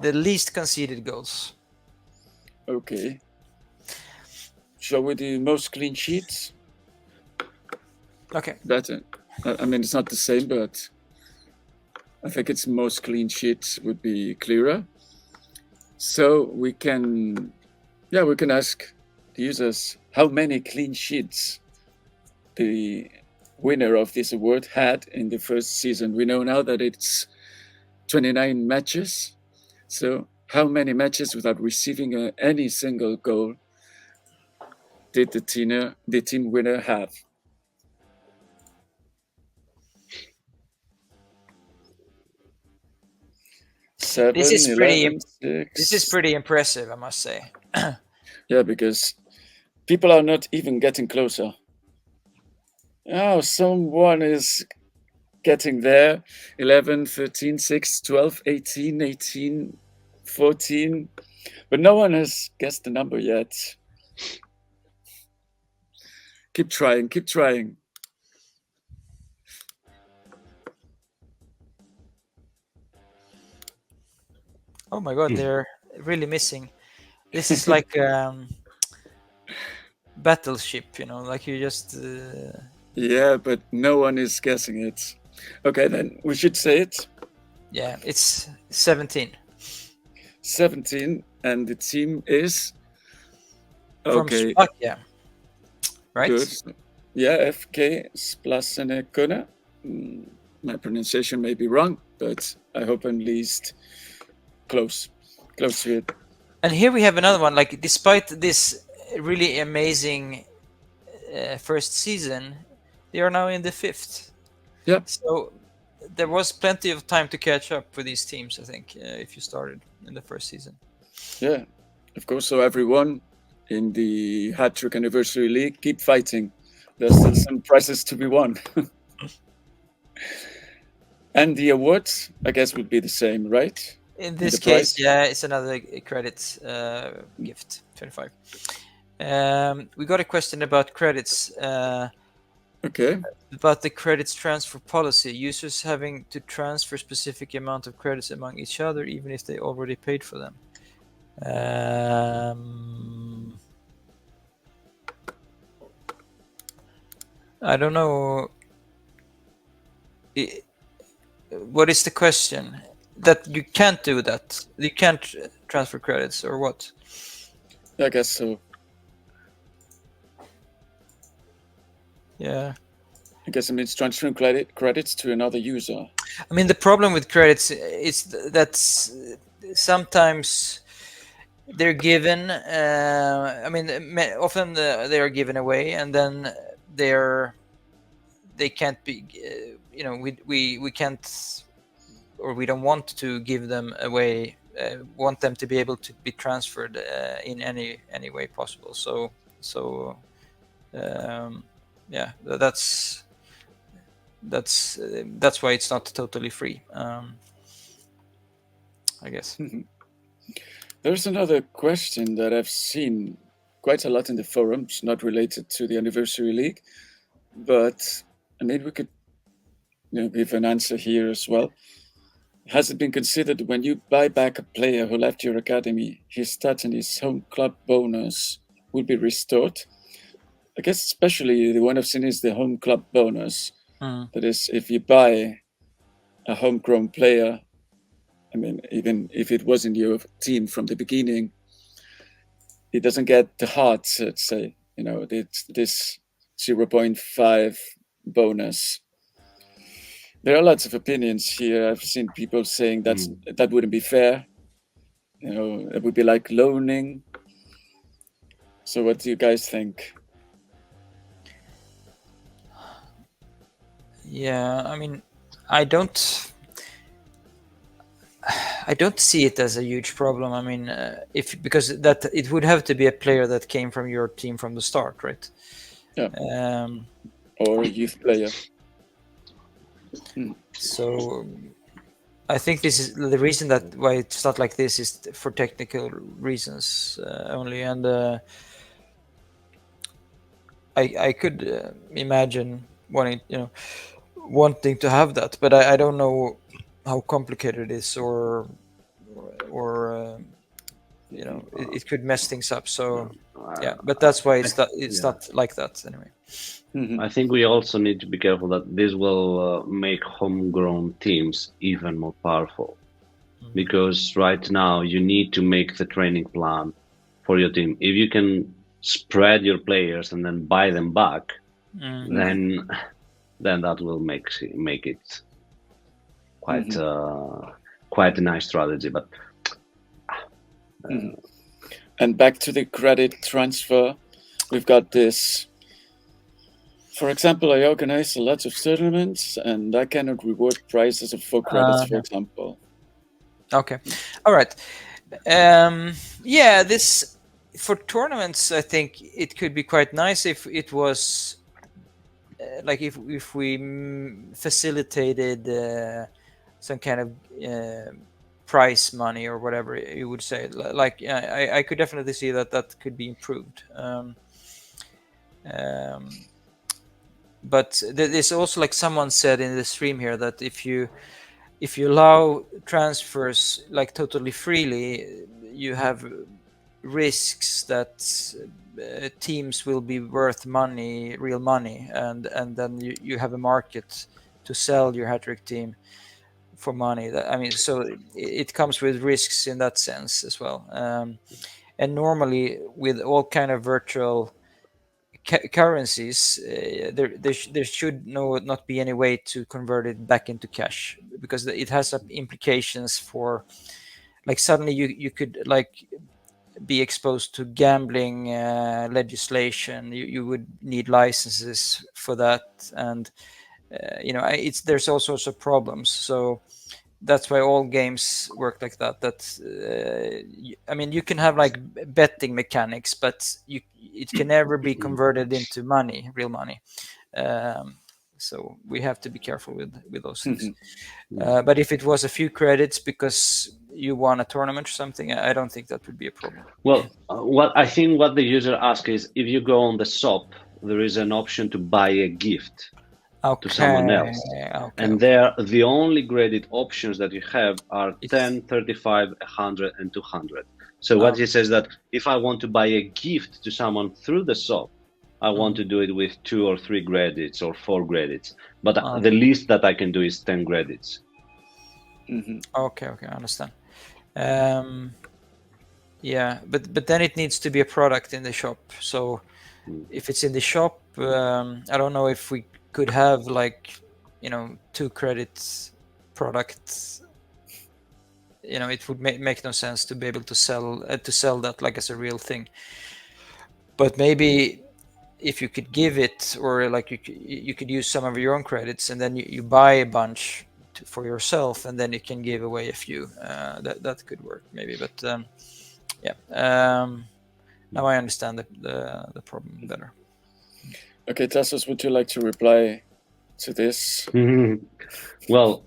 the least conceded goals. Okay. Shall we do most clean sheets? Okay. Better. I mean, it's not the same, but I think it's most clean sheets would be clearer. So we can ask the users how many clean sheets the winner of this award had in the first season. We know now that it's 29 matches. So how many matches without receiving any single goal did the team winner have? Seven, This is 11, 6. This is pretty impressive, I must say. Yeah, because people are not even getting closer. Oh, someone is getting there. 11, 13, 6, 12, 18, 18, 14. But no one has guessed the number yet. Keep trying, keep trying. Oh my god, they're really missing. This is like battleship, like you just... Yeah, but no one is guessing it. Okay, then we should say it. Yeah, it's 17. 17, and the team is... From Okay, Slovakia, right? good. Yeah, FK Splasenekona. My pronunciation may be wrong, but I hope I'm least close to it. And here we have another one. Like, despite this really amazing first season, they are now in the 5th. Yeah. So there was plenty of time to catch up for these teams, I think, if you started in the first season. Yeah, of course. So everyone in the Hattrick Anniversary League, keep fighting. There's still some prizes to be won. And the awards, I guess, would be the same, right? In this the case, prize? yeah, it's another credits gift, 25. We got a question about credits. Okay. About the credits transfer policy. Users having to transfer specific amount of credits among each other, even if they already paid for them. I don't know. What is the question? That you can't do that? You can't transfer credits, or what? I guess so. Yeah. I guess it means transferring credits to another user. I mean, the problem with credits is that sometimes they're given. I mean, often they are given away, and then they can't be. We can't, or we don't want to give them away. Want them to be able to be transferred in any way possible. Yeah, that's why it's not totally free, I guess. There's another question that I've seen quite a lot in the forums, not related to the Anniversary League. But I mean, we could give an answer here as well. Has it been considered when you buy back a player who left your academy, his stats and his home club bonus will be restored? I guess especially the one I've seen is the home club bonus. That is, if you buy a homegrown player, I mean, even if it wasn't your team from the beginning, it doesn't get the hearts, let's say, this 0.5 bonus. There are lots of opinions here. I've seen people saying that wouldn't be fair. It would be like loaning. So what do you guys think? Yeah, I mean, I don't see it as a huge problem. I mean, because that it would have to be a player that came from your team from the start, right? Yeah. Or a youth player. So I think this is the reason that why it's not like this is for technical reasons only, and I could imagine wanting to have that, but I don't know how complicated it is, or it could mess things up. So yeah, but that's why it's not like that anyway. I think we also need to be careful that this will make homegrown teams even more powerful, because right now you need to make the training plan for your team. If you can spread your players and then buy them back, then that will make it quite a nice strategy. But and back to the credit transfer, we've got this. For example, I organize a lot of tournaments, and I cannot reward prizes of 4 credits, for example. Okay, all right. Yeah, this for tournaments, I think it could be quite nice if it was like if we facilitated some kind of prize money or whatever you would say. Like I could definitely see that could be improved. But there's also, like someone said in the stream here, that if you allow transfers like totally freely, you have risks that teams will be worth money, real money, and then you have a market to sell your Hattrick team for money. I mean, so it comes with risks in that sense as well. And normally with all kind of virtual currencies, there should not be any way to convert it back into cash, because it has implications for, like, suddenly you could like be exposed to gambling legislation. You would need licenses for that, and there's all sorts of problems. So that's why all games work like that. I mean, you can have like betting mechanics, but it can never be converted into money, real money. So we have to be careful with those things. But if it was a few credits because you won a tournament or something, I don't think that would be a problem. Well, what the user asks is, if you go on the shop, there is an option to buy a gift to someone else. And there, the only graded options that you have are 10, 35, 100, and 200. So what he says that if I want to buy a gift to someone through the shop, I want to do it with 2 or 3 credits or 4 credits. But the least that I can do is 10 credits. Okay, I understand. Yeah, but then it needs to be a product in the shop. So if it's in the shop, I don't know if we could have like 2 credits products. It would make no sense to be able to sell that like as a real thing. But maybe if you could give it, or like you could use some of your own credits, and then you buy a bunch for yourself, and then you can give away a few. That could work maybe, but now I understand the problem better. Okay, Tasos, would you like to reply to this? Well,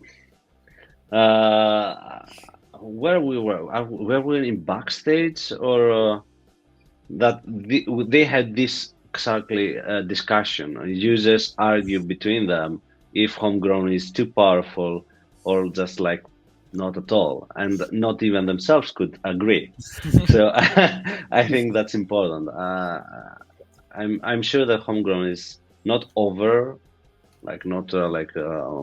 where we were in backstage, or that they had this exactly a discussion. Users argue between them if homegrown is too powerful or just like not at all, and not even themselves could agree. So I think that's important. I'm sure that homegrown is not over, like not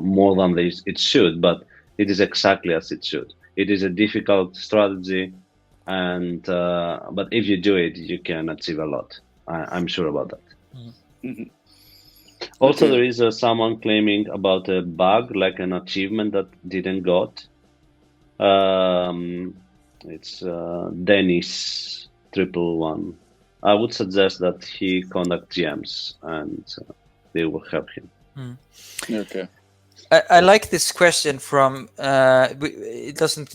more than it should, but it is exactly as it should. It is a difficult strategy, and but if you do it, you can achieve a lot. I'm sure about that. Mhm. Also, Okay. there is someone claiming about a bug, like an achievement that didn't got. It's Dennis 111. I would suggest that he contact GMs and they will help him. Okay. I like this question from. It doesn't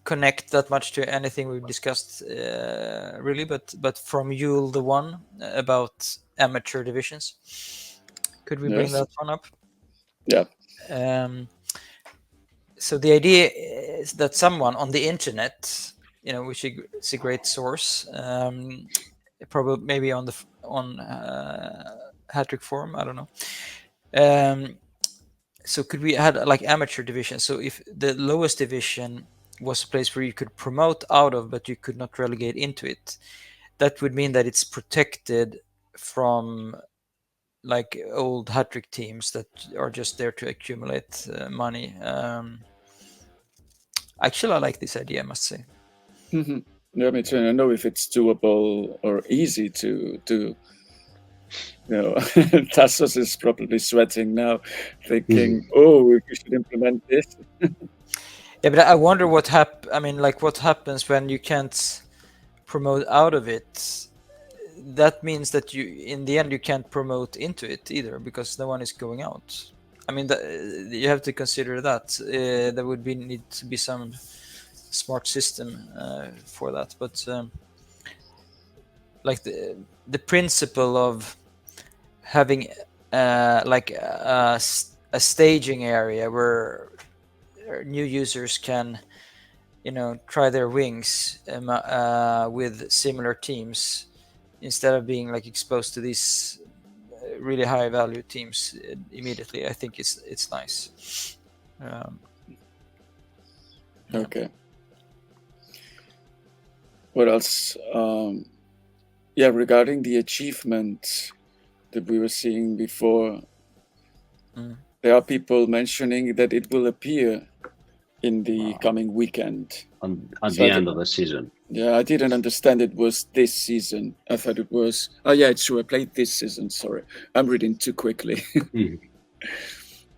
connect that much to anything we've discussed really, but from Yule the one about amateur divisions. Could we bring Yes. that one up? Yeah. So the idea is that someone on the internet, which is a great source, probably maybe on Hattrick forum, I don't know. So could we had like amateur division? So if the lowest division was a place where you could promote out of, but you could not relegate into it, that would mean that it's protected from like old hat-trick teams that are just there to accumulate money. Actually, I like this idea, I must say. Mhm. Yeah, me too. I don't know if it's doable or easy to do. Tassos is probably sweating now, thinking, "Oh, we should implement this." Yeah, but I wonder what what happens when you can't promote out of it. That means that in the end, you can't promote into it either because no one is going out. I mean, you have to consider that there would need to be some smart system for that. But like the principle of having like a staging area where new users can try their wings with similar teams instead of being like exposed to these really high value teams immediately. I think it's nice. Yeah. Okay. What else? Yeah, regarding the achievement that we were seeing before, there are people mentioning that it will appear in the coming weekend. At the end of the season. Yeah, I didn't understand it was this season. I thought it was. Oh, yeah, it's true. I played this season. Sorry. I'm reading too quickly.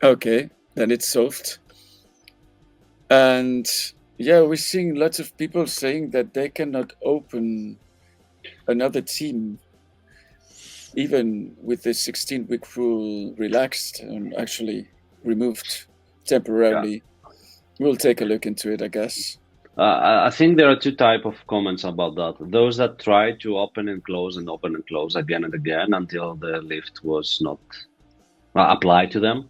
Okay, then it's solved. And yeah, we're seeing lots of people saying that they cannot open another team, even with the 16-week rule relaxed and actually removed temporarily. Yeah. We'll take a look into it, I guess. I think there are two types of comments about that. Those that try to open and close again and again until the lift was not applied to them.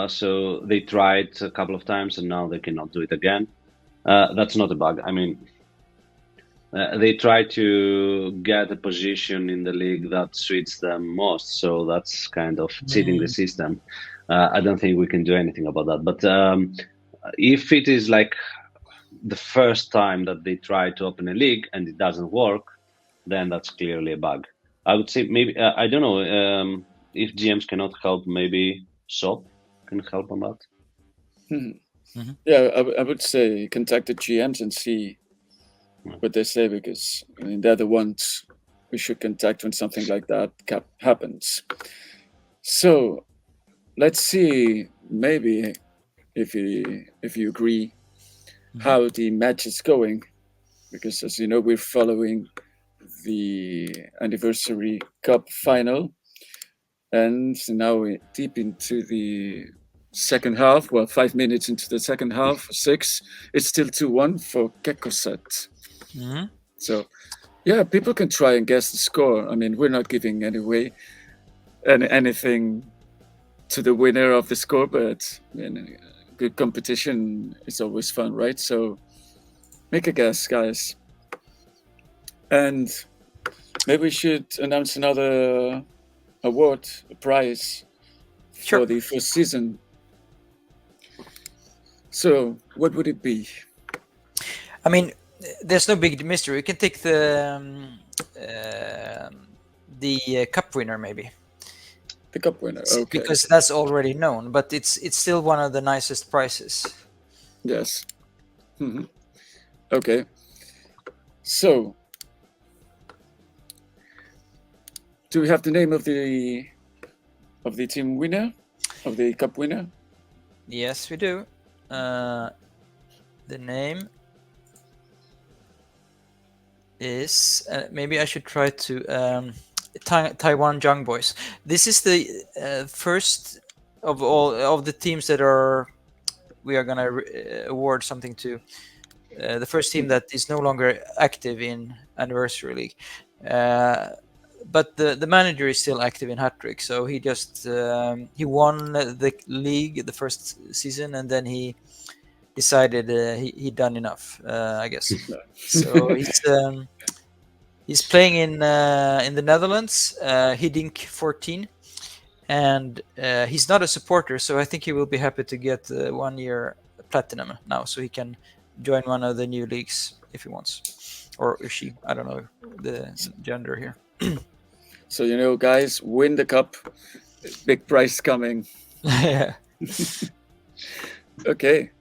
So they tried a couple of times and now they cannot do it again. That's not a bug. I mean, they try to get a position in the league that suits them most. So that's kind of cheating the system. I don't think we can do anything about that. But if it is like the first time that they try to open a league and it doesn't work, then that's clearly a bug. I would say maybe, I don't know, if GMs cannot help, maybe SOP can help on that. Yeah, I would say contact the GMs and see what they say, because I mean, they're the ones we should contact when something like that happens. So let's see, maybe if you agree, how the match is going, because as you know, we're following the Anniversary Cup final, and now we're deep into the second half. Well, 5 minutes into the second half, 6. It's still 2-1 for Kekkoset. So, yeah, people can try and guess the score. I mean, we're not giving anything to the winner of the score, but I mean, good competition is always fun, right? So make a guess, guys. And maybe we should announce another award, a prize Sure. for the first season. So, what would it be? I mean, there's no big mystery. We can take the cup winner maybe. The cup winner, okay. Because that's already known, but it's still one of the nicest prizes. Yes. Okay. So, do we have the name of the team winner, of the cup winner? Yes, we do. The name is maybe I should try to Taiwan Young Boys. This is the first of all of the teams that we are gonna award something to. The first team that is no longer active in Anniversary League, but the manager is still active in Hattrick. So he just he won the league the first season, and then he decided he'd done enough, I guess. So he's playing in the Netherlands, Hiddink 14, and he's not a supporter, so I think he will be happy to get 1 year platinum now, so he can join one of the new leagues if he wants, or if she. I don't know the gender here. So guys, win the cup. Big prize coming. Yeah. Okay.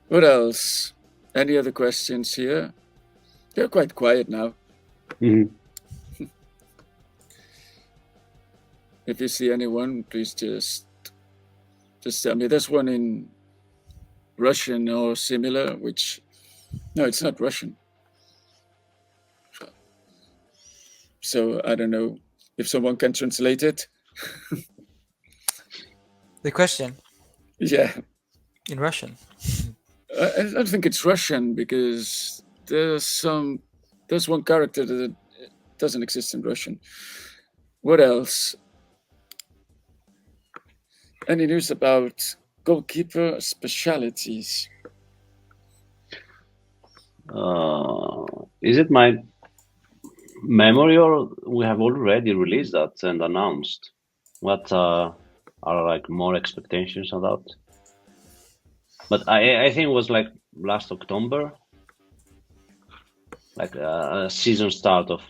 What else? Any other questions here? They're quite quiet now. If you see anyone, please just tell me. There's one in Russian or similar, which no, it's not Russian. So I don't know if someone can translate it. The question Yeah. in Russian. I don't think it's Russian because there's one character that doesn't exist in Russian. What else? Any news about goalkeeper specialities? Is it my memory, or we have already released that and announced? What are like more expectations about? But I think it was like last October, like a season start of.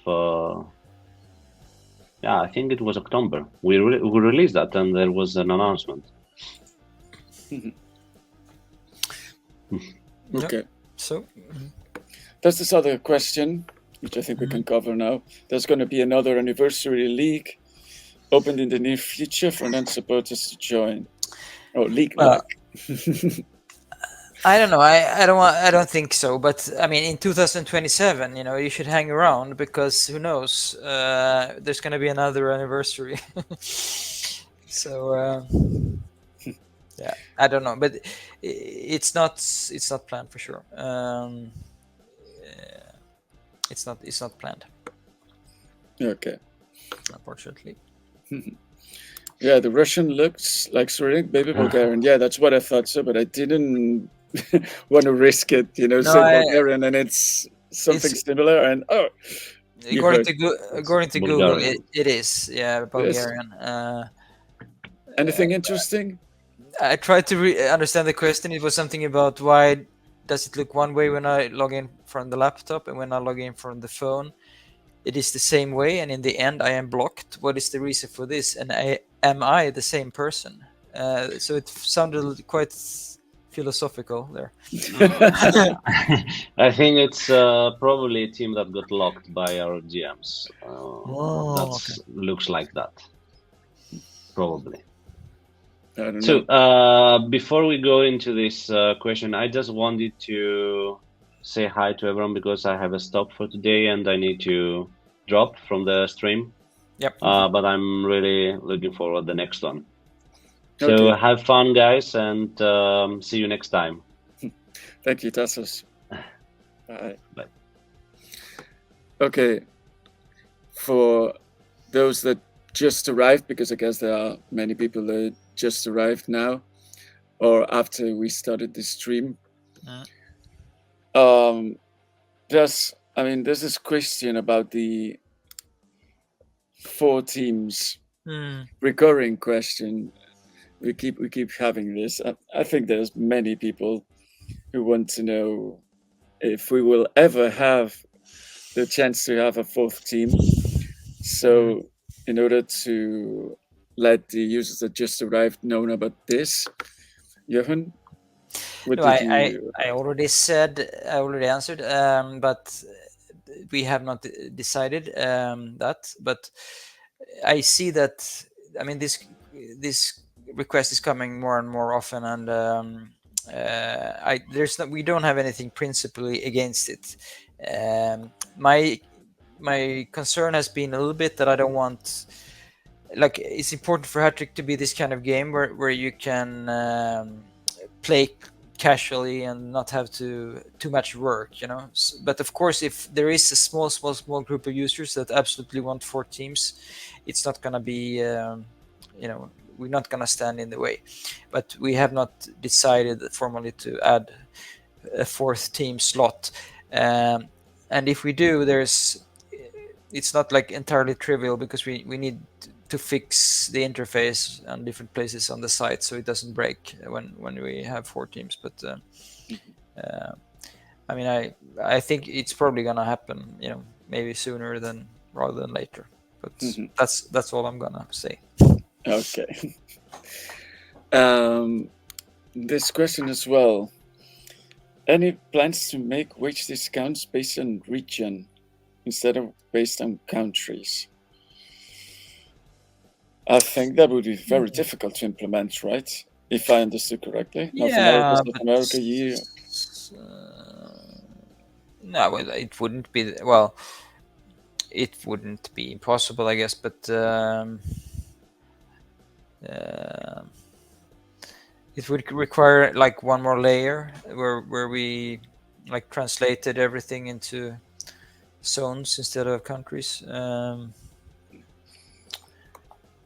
I think it was October. We released that, and there was an announcement. Okay. So there's this other question, which I think we can cover now. There's going to be another anniversary league opened in the near future for non-supporters to join. Oh, league. I don't know. I don't think so. But I mean, in 2027, you should hang around because who knows? There's going to be another anniversary. So yeah, I don't know, but it's not planned for sure. It's not planned. Okay. Unfortunately. Yeah, the Russian looks like Cyrillic, maybe Bulgarian. Yeah, that's what I thought so, but I didn't want to risk it, say Bulgarian and it's something similar and according to Google, it is Bulgarian. Yes. Anything interesting? I tried to understand the question. It was something about why does it look one way when I log in from the laptop and when I log in from the phone it is the same way, and in the end I am blocked. What is the reason for this? And am I the same person? So it sounded quite philosophical there. I think it's probably a team that got locked by our GMs. Looks like that. Probably. I don't know. So before we go into this question, I just wanted to say hi to everyone because I have a stop for today and I need to drop from the stream. Yep. But I'm really looking forward to the next one. So have fun, guys, and see you next time. Thank you, Tasos. Bye. Bye. Okay. For those that just arrived, because I guess there are many people that just arrived now or after we started the stream. There's this question about the 4 teams. Hmm. Recurring question. We keep having this. I think there's many people who want to know if we will ever have the chance to have a 4th team. So, in order to let the users that just arrived know about this, Johan, what No, did I you? already said, I already answered, but we have not decided that. But I see that, I mean, this request is coming more and more often, and we don't have anything principally against it. My concern has been a little bit that I don't want, like, it's important for Hattrick to be this kind of game where you can play casually and not have too much work, you know. But of course, if there is a small group of users that absolutely want 4 teams, it's not gonna be, you know, we're not gonna stand in the way. But we have not decided formally to add a 4th team slot, and if we do, it's not like entirely trivial, because we need to fix the interface on different places on the site so it doesn't break when we have 4 teams. But I mean, I think it's probably gonna happen, you know, maybe sooner rather than later. But that's all I'm gonna say. Okay. This question as well. Any plans to make wage discounts based on region instead of based on countries? I think that would be very difficult to implement, right? If I understood correctly. North America, South America, yeah. No, well, it wouldn't be. Well, it wouldn't be impossible, I guess, but it would require like one more layer where we like translated everything into zones instead of countries.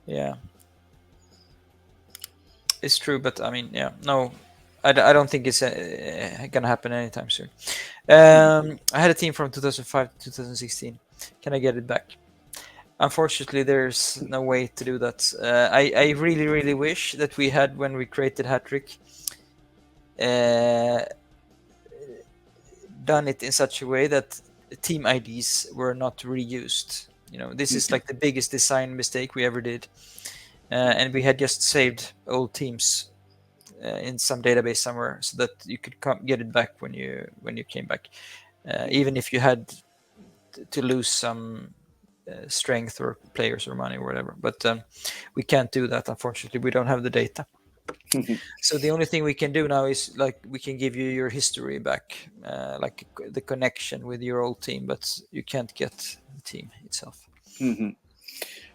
Yeah, it's true, but I mean, yeah, no, I don't think it's gonna happen anytime soon. I had a team from 2005 to 2016. Can I get it back? Unfortunately, there's no way to do that. I really wish that we had, when we created Hattrick, done it in such a way that team IDs were not reused. You know, this is like the biggest design mistake we ever did, and we had just saved old teams in some database somewhere so that you could get it back when you came back, even if you had to lose some strength or players or money or whatever. But we can't do that, unfortunately. We don't have the data. So the only thing we can do now is like we can give you your history back, like the connection with your old team, but you can't get the team itself.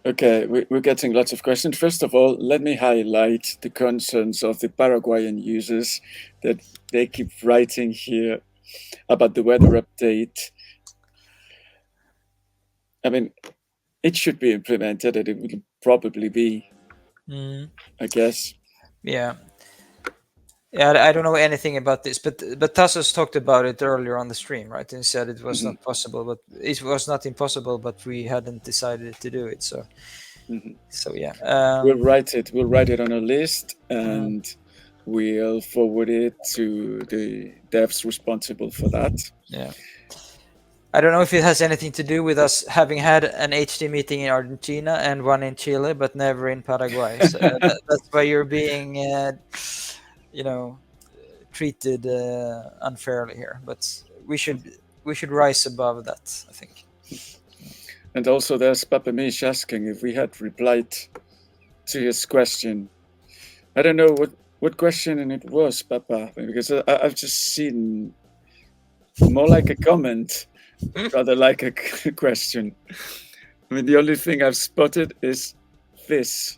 Okay, we're getting lots of questions. First of all, let me highlight the concerns of the Paraguayan users that they keep writing here about the weather update. I mean, it should be implemented, and it will probably be, I guess. Yeah, I don't know anything about this, but Tasos talked about it earlier on the stream, right? And said it was not possible, but it was not impossible, but we hadn't decided to do it. So, so yeah, we'll write it on a list, and we'll forward it to the devs responsible for that. Yeah. I don't know if it has anything to do with us having had an HT meeting in Argentina and one in Chile, but never in Paraguay. So that's why you're being, you know, treated unfairly here. But we should rise above that, I think. And also, there's Papa Mish asking if we had replied to his question. I don't know what question it was, Papa, because I've just seen more like a comment. Rather like a question. I mean, the only thing I've spotted is this.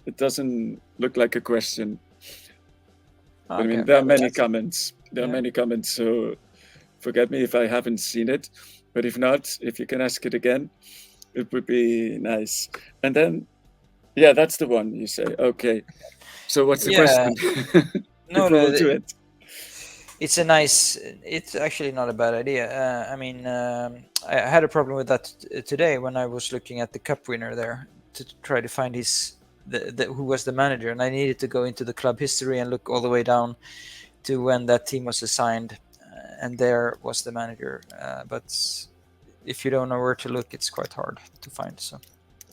It doesn't look like a question. Okay. I mean, there are many comments. There are many comments, so forget me if I haven't seen it. But if not, if you can ask it again, it would be nice. And then, yeah, that's the one you say. Okay. So what's the question? No, we'll do it. It's actually not a bad idea. I mean, I had a problem with that today when I was looking at the cup winner there to try to find who was the manager, and I needed to go into the club history and look all the way down to when that team was assigned, and there was the manager. But if you don't know where to look, it's quite hard to find.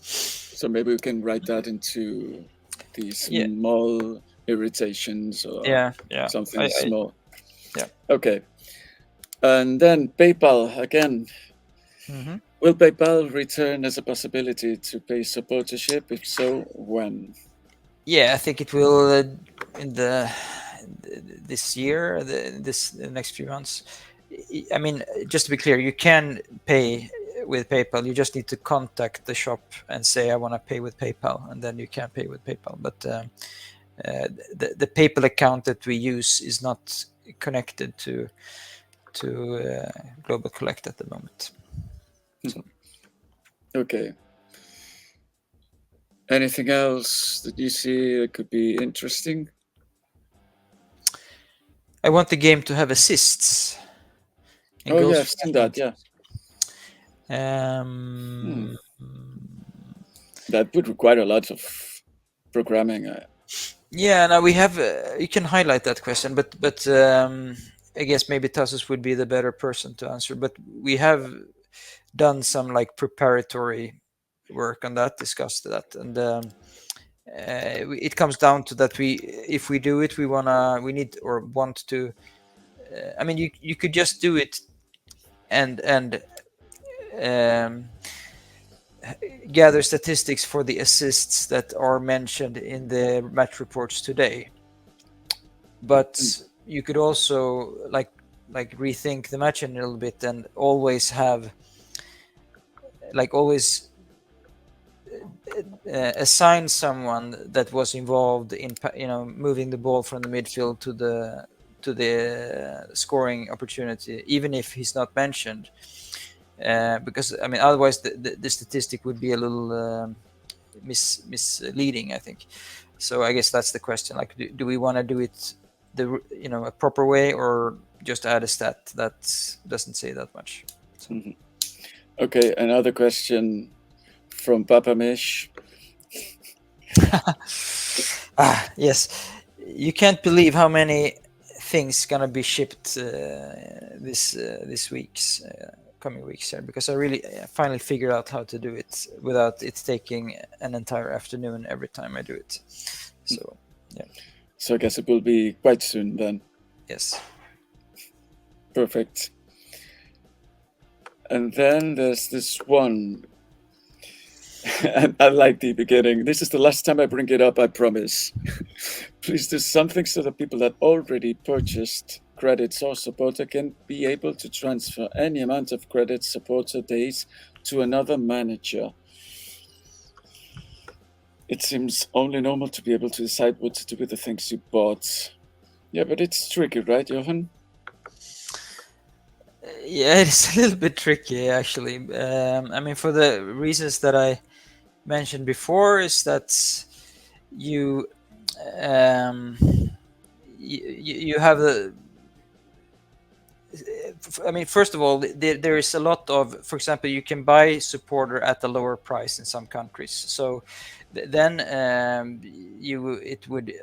So maybe we can write that into these small irritations or something small. Yeah. Okay. And then PayPal again. Mm-hmm. Will PayPal return as a possibility to pay supportership? If so, when? Yeah, I think it will in this year, the next few months. I mean, just to be clear, you can pay with PayPal. You just need to contact the shop and say, I want to pay with PayPal, and then you can pay with PayPal. But the PayPal account that we use is not connected to Global Collect at the moment. So. Okay. Anything else that you see that could be interesting? I want the game to have assists. Oh yeah, I've seen that. Yeah. That would require a lot of programming. Yeah, now we have. You can highlight that question, but I guess maybe Tasos would be the better person to answer. But we have done some like preparatory work on that, discussed that, and it comes down to that if we do it, we need or want to. I mean, you could just do it and gather statistics for the assists that are mentioned in the match reports today. But you could also like rethink the match a little bit and always have assign someone that was involved in moving the ball from the midfield to the scoring opportunity, even if he's not mentioned. Because I mean, otherwise the statistic would be a little misleading, I think. So I guess that's the question. Like, do we want to do it a proper way, or just add a stat that doesn't say that much? So. Mm-hmm. Okay, another question from Papa Mish. Yes, you can't believe how many things gonna be shipped this week's. Coming weeks here, because I really finally figured out how to do it without it taking an entire afternoon every time I do it. So yeah. So I guess it will be quite soon then. Yes. Perfect. And then there's this one. And I like the beginning. This is the last time I bring it up, I promise. Please do something so that people that already purchased credits or supporter can be able to transfer any amount of credit supporter days to another manager. It seems only normal to be able to decide what to do with the things you bought. Yeah, but it's tricky, right, Johan? Yeah, it's a little bit tricky, actually. I mean, for the reasons that I mentioned before, is that you have the. I mean, first of all, there is a lot of, for example, you can buy supporter at a lower price in some countries. So then it would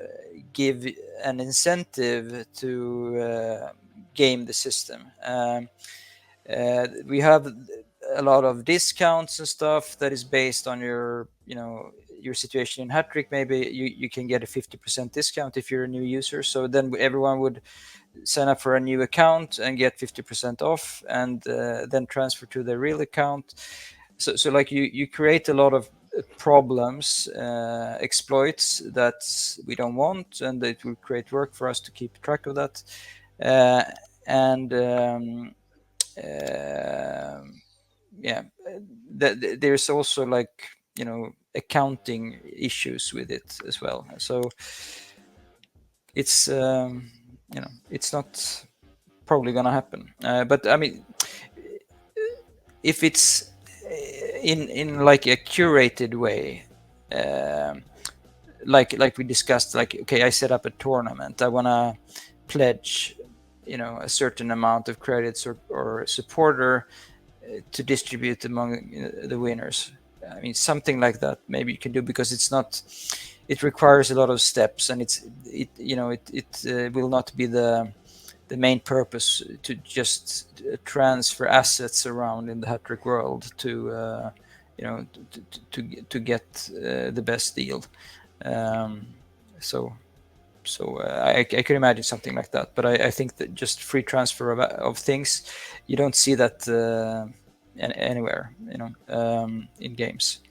give an incentive to game the system. We have a lot of discounts and stuff that is based on your situation in Hattrick. Maybe you can get a 50% discount if you're a new user. So then everyone would sign up for a new account and get 50% off, and then transfer to their real account. So like you create a lot of problems, exploits that we don't want, and it will create work for us to keep track of that. There's also like accounting issues with it as well. So it's it's not probably gonna happen. But I mean, if it's in like a curated way, like we discussed, like, okay, I set up a tournament, I wanna pledge a certain amount of credits or supporter to distribute among the winners. I mean, something like that maybe you can do, because it requires a lot of steps, and it will not be the main purpose to just transfer assets around in the Hattrick world to to get the best deal. So I can imagine something like that, but I think that just free transfer of things, you don't see that anywhere, in games.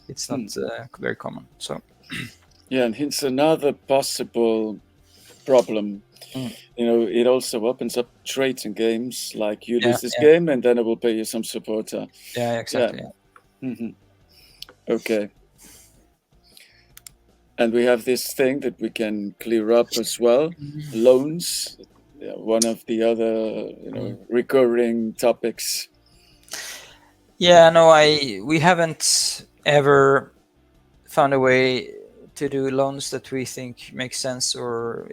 It's not very common. So Yeah, and here's another possible problem. It also opens up trades in games, like you lose this game and then I will pay you some supporter. Yeah, exactly. Yeah. Okay. And we have this thing that we can clear up as well. Loans, one of the other recurring topics. Yeah, no, we haven't ever found a way to do loans that we think makes sense or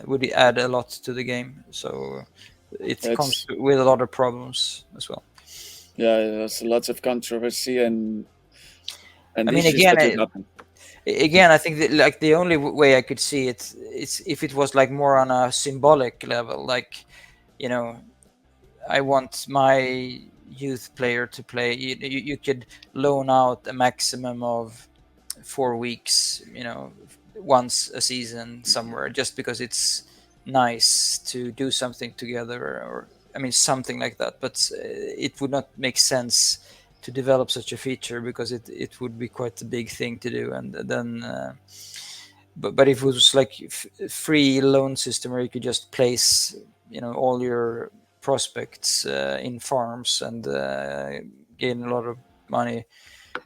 would add a lot to the game. So it comes with a lot of problems as well. Yeah, there's lots of controversy and I mean, again, I think that, like, the only way I could see it is if it was like more on a symbolic level, like, I want my youth player to play. You could loan out a maximum of 4 weeks, once a season somewhere, just because it's nice to do something together, or I mean, something like that. But it would not make sense to develop such a feature, because it would be quite a big thing to do. And then but if it was like free loan system where you could just place all your prospects in farms and gain a lot of money,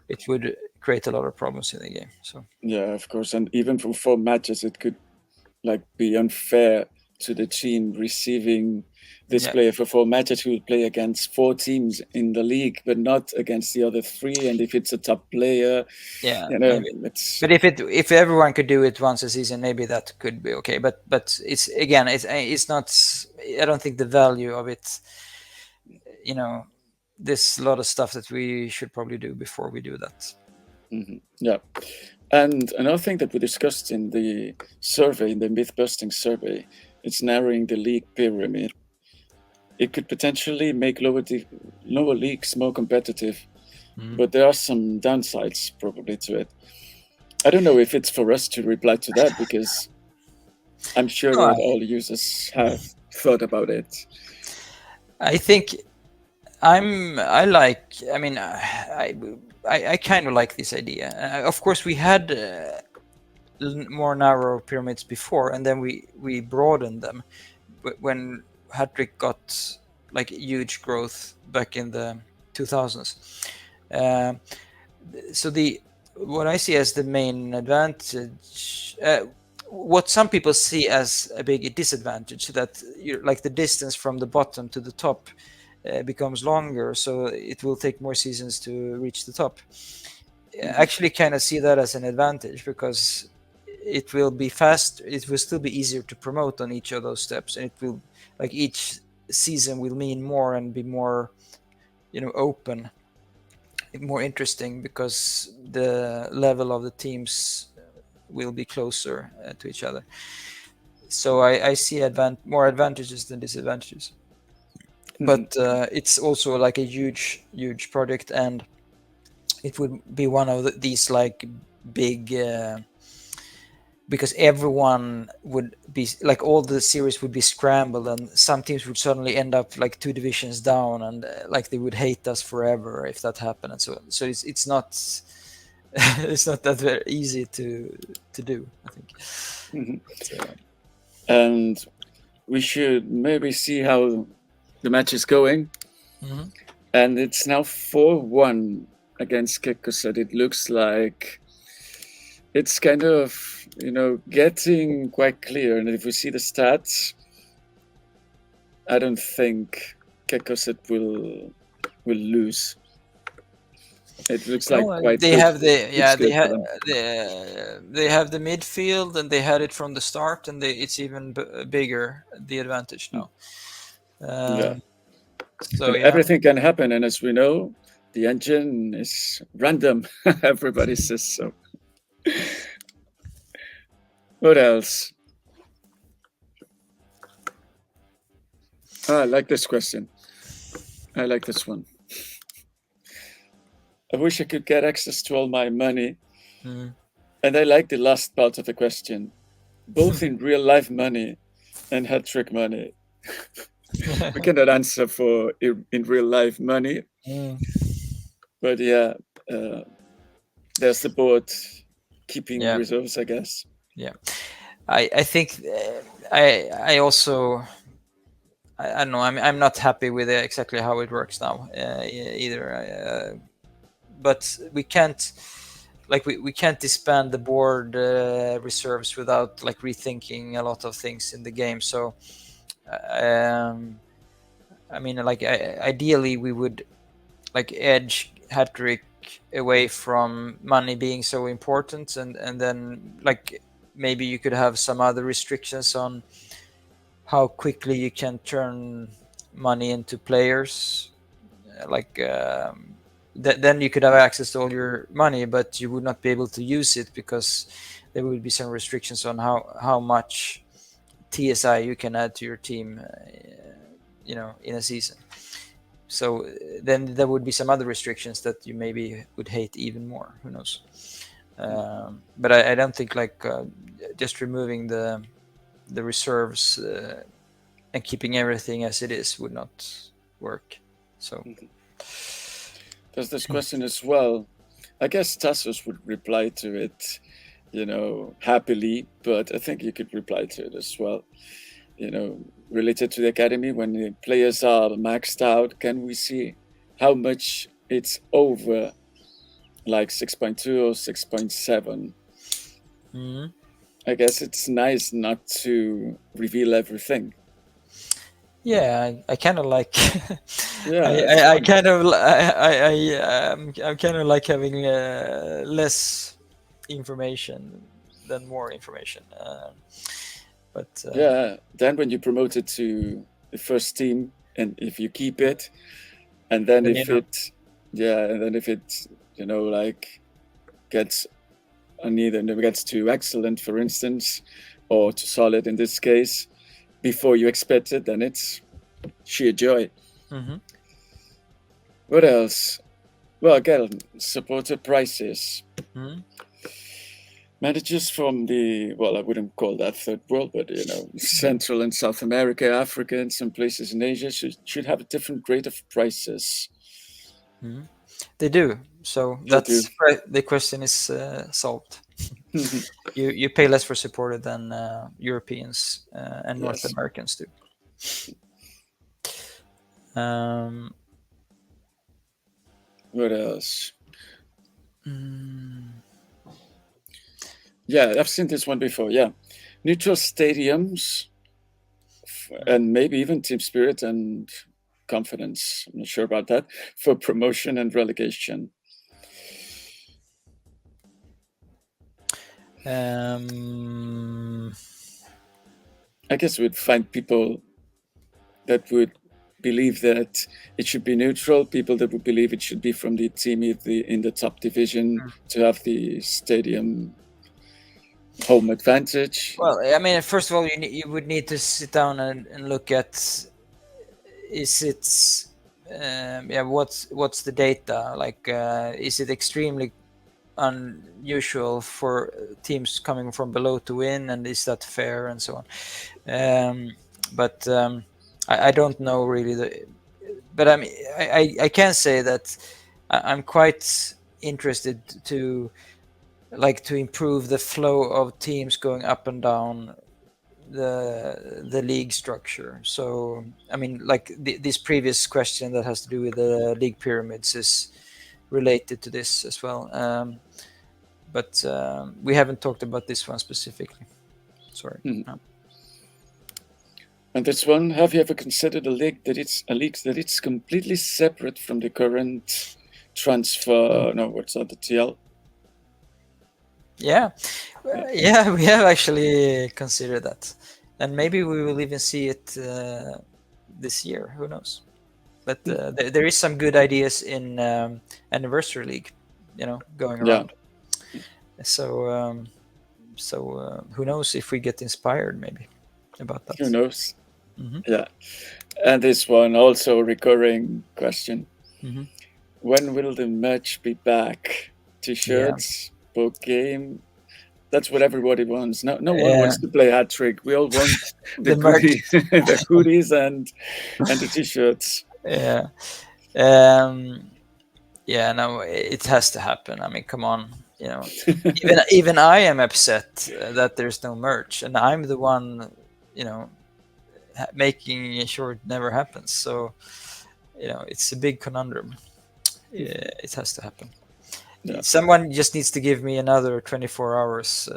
it would create a lot of problems in the game. So yeah, of course, and even for 4 matches it could be unfair to the team receiving this player for 4 matches who will play against 4 teams in the league, but not against the other 3. And if it's a top player, but if everyone could do it once a season, maybe that could be okay. But it's not. I don't think the value of it. There's a lot of stuff that we should probably do before we do that. Yeah. And another thing that we discussed in the survey, in the myth-busting survey, it's narrowing the league pyramid. It could potentially make lower leagues more competitive, but there are some downsides probably to it. I don't know if it's for us to reply to that, because I'm sure that all users have thought about it. I think I kind of like this idea. Of course, we had more narrow pyramids before, and then we broadened them when Hattrick got like huge growth back in the 2000s. So what I see as the main advantage, what some people see as a big disadvantage, that like the distance from the bottom to the top becomes longer, so it will take more seasons to reach the top. I actually kind of see that as an advantage, because it will be fast. It will still be easier to promote on each of those steps, and it will, like, each season will mean more and be more open, more interesting, because the level of the teams will be closer to each other. So I see more advantages than disadvantages. But it's also like a huge project, and it would be one of these like big because everyone would be like, all the series would be scrambled, and some teams would suddenly end up like 2 divisions down, and like they would hate us forever if that happened. And so it's not it's not that very easy to do, I think. And we should maybe see how the match is going. And it's now 4-1 against Kekkoset. It looks like it's kind of getting quite clear. And if we see the stats, I don't think Kekkoset will lose. It looks like No, quite they good. have the Looks yeah good for them. they have the midfield, and they had it from the start, and it's even bigger the advantage now. Yeah. So And yeah, everything can happen. And as we know, the engine is random. Everybody says so. What else? I like this question. I like this one. I wish I could get access to all my money. Mm. And I like the last part of the question, both in real life money and Hattrick money. We cannot answer for in real life money, Mm. but yeah, there's the board keeping Yeah. reserves, I guess. Yeah, I think I also I don't know. I'm not happy with exactly how it works now either. But we can't we can't disband the board reserves without like rethinking a lot of things in the game. So I mean, like ideally we would like edge Hattrick away from money being so important, and then like maybe you could have some other restrictions on how quickly you can turn money into players. Like then you could have access to all your money, but you would not be able to use it because there would be some restrictions on how much TSI you can add to your team, in a season. So then there would be some other restrictions that you maybe would hate even more. Who knows? But I don't think like just removing the reserves and keeping everything as it is would not work. So There's this question as well. I guess Tasos would reply to it, happily, but I think you could reply to it as well. Related to the academy, when the players are maxed out, can we see how much it's over, like 6.2 or 6.7? I guess it's nice not to reveal everything. yeah, I kind of like. Yeah, I kind of I'm kind of like having less information than more information. But yeah. Then when you promote it to the first team, and if you keep it, and then Then if you know. it like gets either never gets too excellent, for instance, or too solid in this case, before you expect it, then it's sheer joy. What else? Well, again, supporter prices. Managers from the, well, I wouldn't call that third world, but Central and South America, Africa, and some places in Asia should have a different grade of prices. They do. So that's the question is solved. You pay less for supporter than Europeans and North Yes. Americans do. What else? Yeah, I've seen this one before. Yeah, neutral stadiums, and maybe even team spirit and confidence. I'm not sure about that for promotion and relegation. I guess we'd find people that would believe that it should be neutral, people that would believe it should be from the team in the top division to have the stadium home advantage. Well, I mean, first of all, you would need to sit down and look at is it what's the data like? Is it extremely unusual for teams coming from below to win, and is that fair, and so on? But I don't know really. But I mean, I can say that I'm quite interested to improve the flow of teams going up and down the league structure. So I mean, like this previous question that has to do with the league pyramids is related to this as well. But we haven't talked about this one specifically. Sorry. No. And this one, have you ever considered a league that it's completely separate from the current transfer. No, what's that? The TL. Yeah, yeah, we have actually considered that, and maybe we will even see it this year. Who knows? But there is some good ideas in Anniversary League, going around. So who knows if we get inspired maybe about that. Who knows? Yeah. And this one also a recurring question. When will the merch be back? T-shirts, book game. That's what everybody wants. No one wants to play Hattrick. We all want the goodies, the hoodies and the T-shirts. Yeah. Yeah, no, it has to happen. I mean, come on, even I am upset that there's no merch, and I'm the one, making sure it never happens. So, it's a big conundrum. It has to happen. Yeah. Someone just needs to give me another 24 hours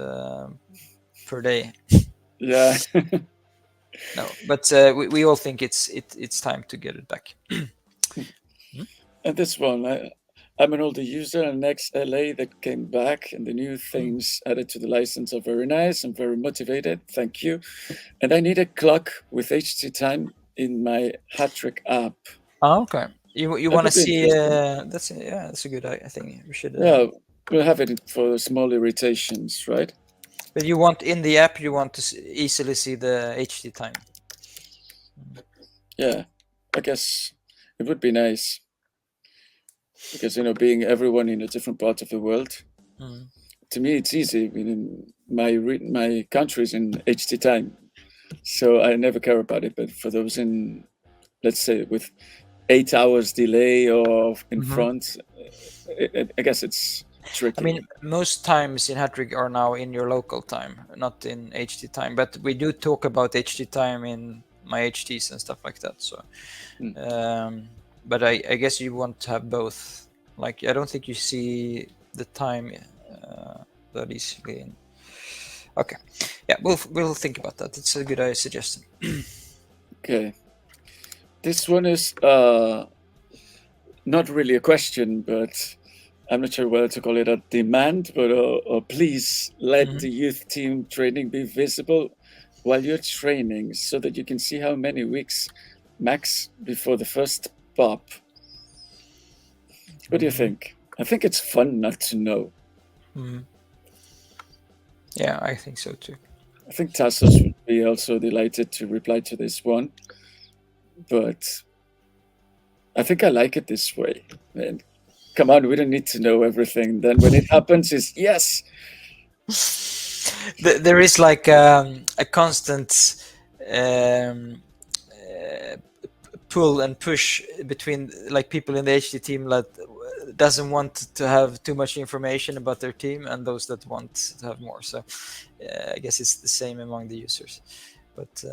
per day. Yeah. No, but we all think it's time to get it back. And this one, I'm an older user, and XLA that came back, and the new things added to the license are very nice. I'm very motivated. Thank you. And I need a clock with HT time in my Hattrick app. Oh, okay. You want to see? That's a good. I think we should. Yeah, we'll have it for small irritations, right? But you want in the app, you want to easily see the HT time. Yeah, I guess it would be nice. Because, being everyone in a different part of the world, to me, it's easy. I mean, my country is in HT time, so I never care about it. But for those in, let's say, with 8 hours delay or in front, I guess it's tricky. I mean, most times in Hattrick are now in your local time, not in HT time. But we do talk about HT time in my HTs and stuff like that. So. But I guess you want to have both. Like, I don't think you see the time that easily. Okay, yeah, we'll think about that. It's a good suggestion. Okay, this one is not really a question, but I'm not sure whether to call it a demand, but please let the youth team training be visible while you're training, so that you can see how many weeks max before the first pop. What do you think? I think it's fun not to know. Yeah, I think so too. I think Tasos would be also delighted to reply to this one, but I think I like it this way. Man, come on, we don't need to know everything. Then when it happens, is yes. There is like a constant pull and push between like people in the HT team that doesn't want to have too much information about their team and those that want to have more. So I guess it's the same among the users, but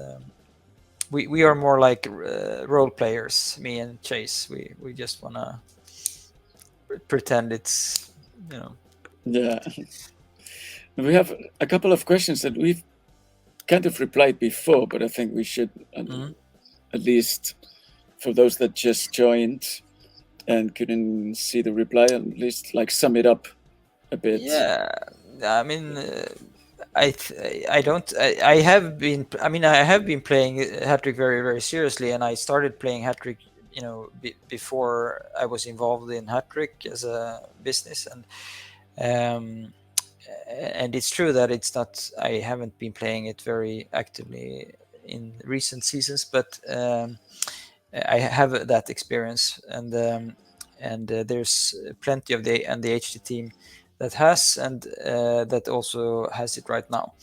we are more like role players, me and Chase. We just want to pretend it's Yeah. We have a couple of questions that we've kind of replied before, but I think we should at least, for those that just joined and couldn't see the reply, at least like sum it up a bit. Yeah, I mean, I have been playing Hattrick very, very seriously, and I started playing Hattrick, before I was involved in Hattrick as a business, and it's true that I haven't been playing it very actively in recent seasons, but I have that experience, and there's plenty of the HT team that has, and that also has it right now.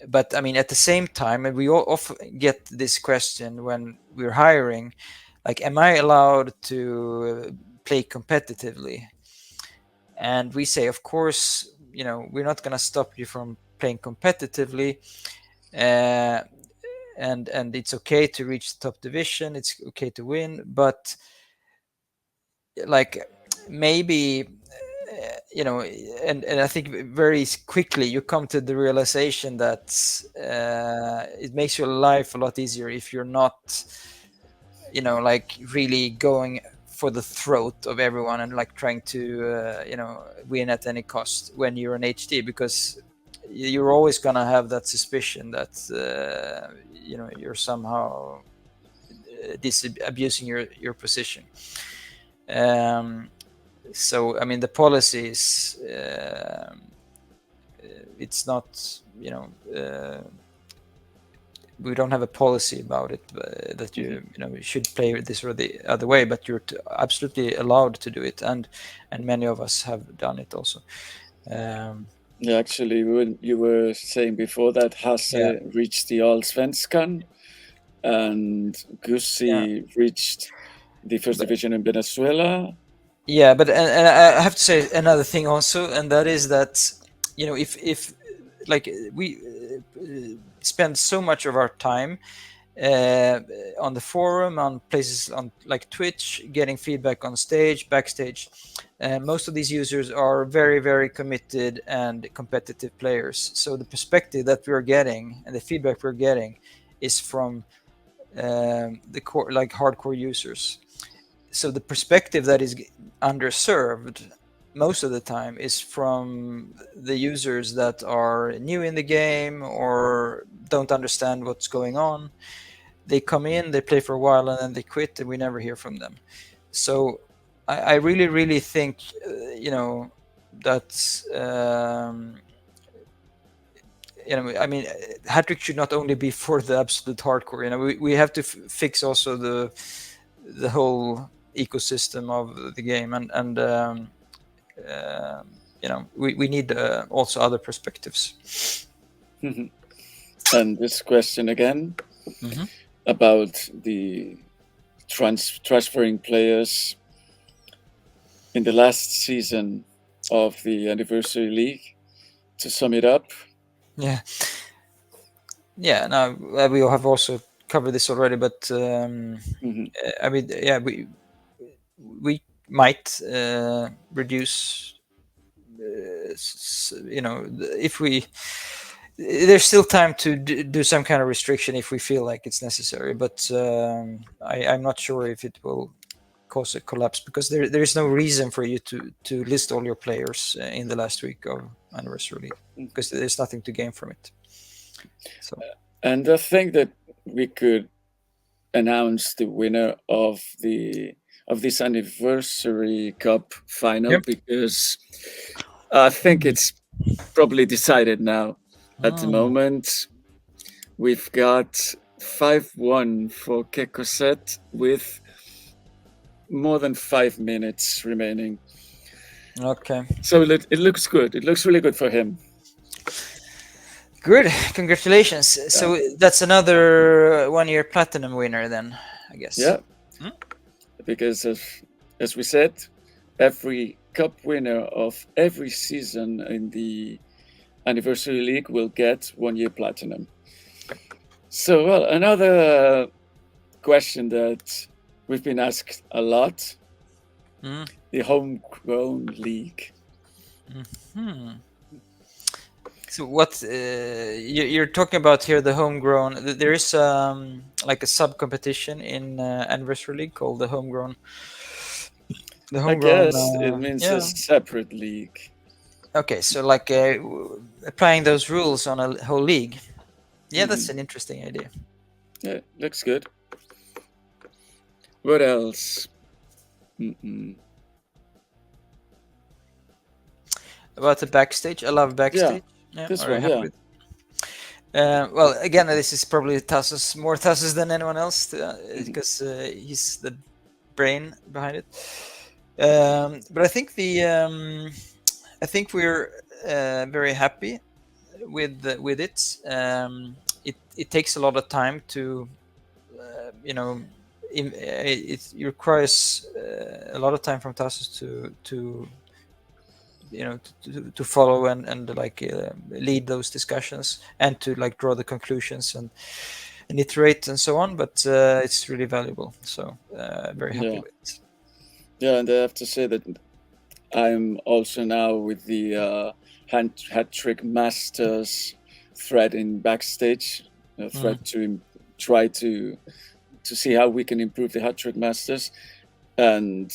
But I mean, at the same time, and we all often get this question when we're hiring, like, am I allowed to play competitively? And we say, of course, we're not going to stop you from playing competitively. And it's okay to reach the top division. It's okay to win, but like maybe and I think very quickly you come to the realization that it makes your life a lot easier if you're not like really going for the throat of everyone and like trying to win at any cost when you're an HT, because you're always gonna have that suspicion that you're somehow abusing your position. So I mean the policy is it's not we don't have a policy about it that you should play this or the other way, but you're absolutely allowed to do it, and many of us have done it also. Yeah, actually, when you were saying before that Hasse reached the Allsvenskan and Gussi reached the first division in Venezuela. Yeah, but and I have to say another thing also, and that is that if like we spend so much of our time on the forum, on places on like Twitch, getting feedback on stage, backstage. Most of these users are very, very committed and competitive players. So the perspective that we're getting and the feedback we're getting is from the core, like hardcore users. So the perspective that is underserved most of the time is from the users that are new in the game or don't understand what's going on. They come in, they play for a while, and then they quit, and we never hear from them. So I really, really think, that, I mean, Hattrick should not only be for the absolute hardcore. We have to fix also the whole ecosystem of the game, and we need also other perspectives. And this question again. About the transferring players in the last season of the Anniversary League. To sum it up. Yeah. No, we have also covered this already, but I mean, yeah, we might reduce. If we. There's still time to do some kind of restriction if we feel like it's necessary, but I'm not sure if it will cause a collapse, because there is no reason for you to list all your players in the last week of Anniversary League, because there's nothing to gain from it. So, and I think that we could announce the winner of this Anniversary Cup final, because I think it's probably decided now. At the moment, we've got 5-1 for Kekoset with more than 5 minutes remaining. Okay. So it looks good. It looks really good for him. Good. Congratulations. Yeah. So that's another 1-year platinum winner then, I guess. Yeah. Because as we said, every cup winner of every season in the Anniversary League will get 1-year platinum. So, well, another question that we've been asked a lot, the homegrown league. So what you're talking about here, the homegrown, there is like a sub-competition in Anniversary League called the homegrown. I guess it means a separate league. Okay, so like applying those rules on a whole league. Yeah, that's an interesting idea. Yeah, looks good. What else? About the backstage, I love backstage. Yeah, this one, well, again, this is probably more Tasos than anyone else, because he's the brain behind it. But I think I think we're very happy with it. It takes a lot of time to, it requires a lot of time from Tasos to follow and like lead those discussions and to like draw the conclusions and iterate and so on. But it's really valuable. So very happy with it. Yeah, and I have to say that I'm also now with the Hattrick Masters thread in backstage, thread to try to see how we can improve the Hattrick Masters. and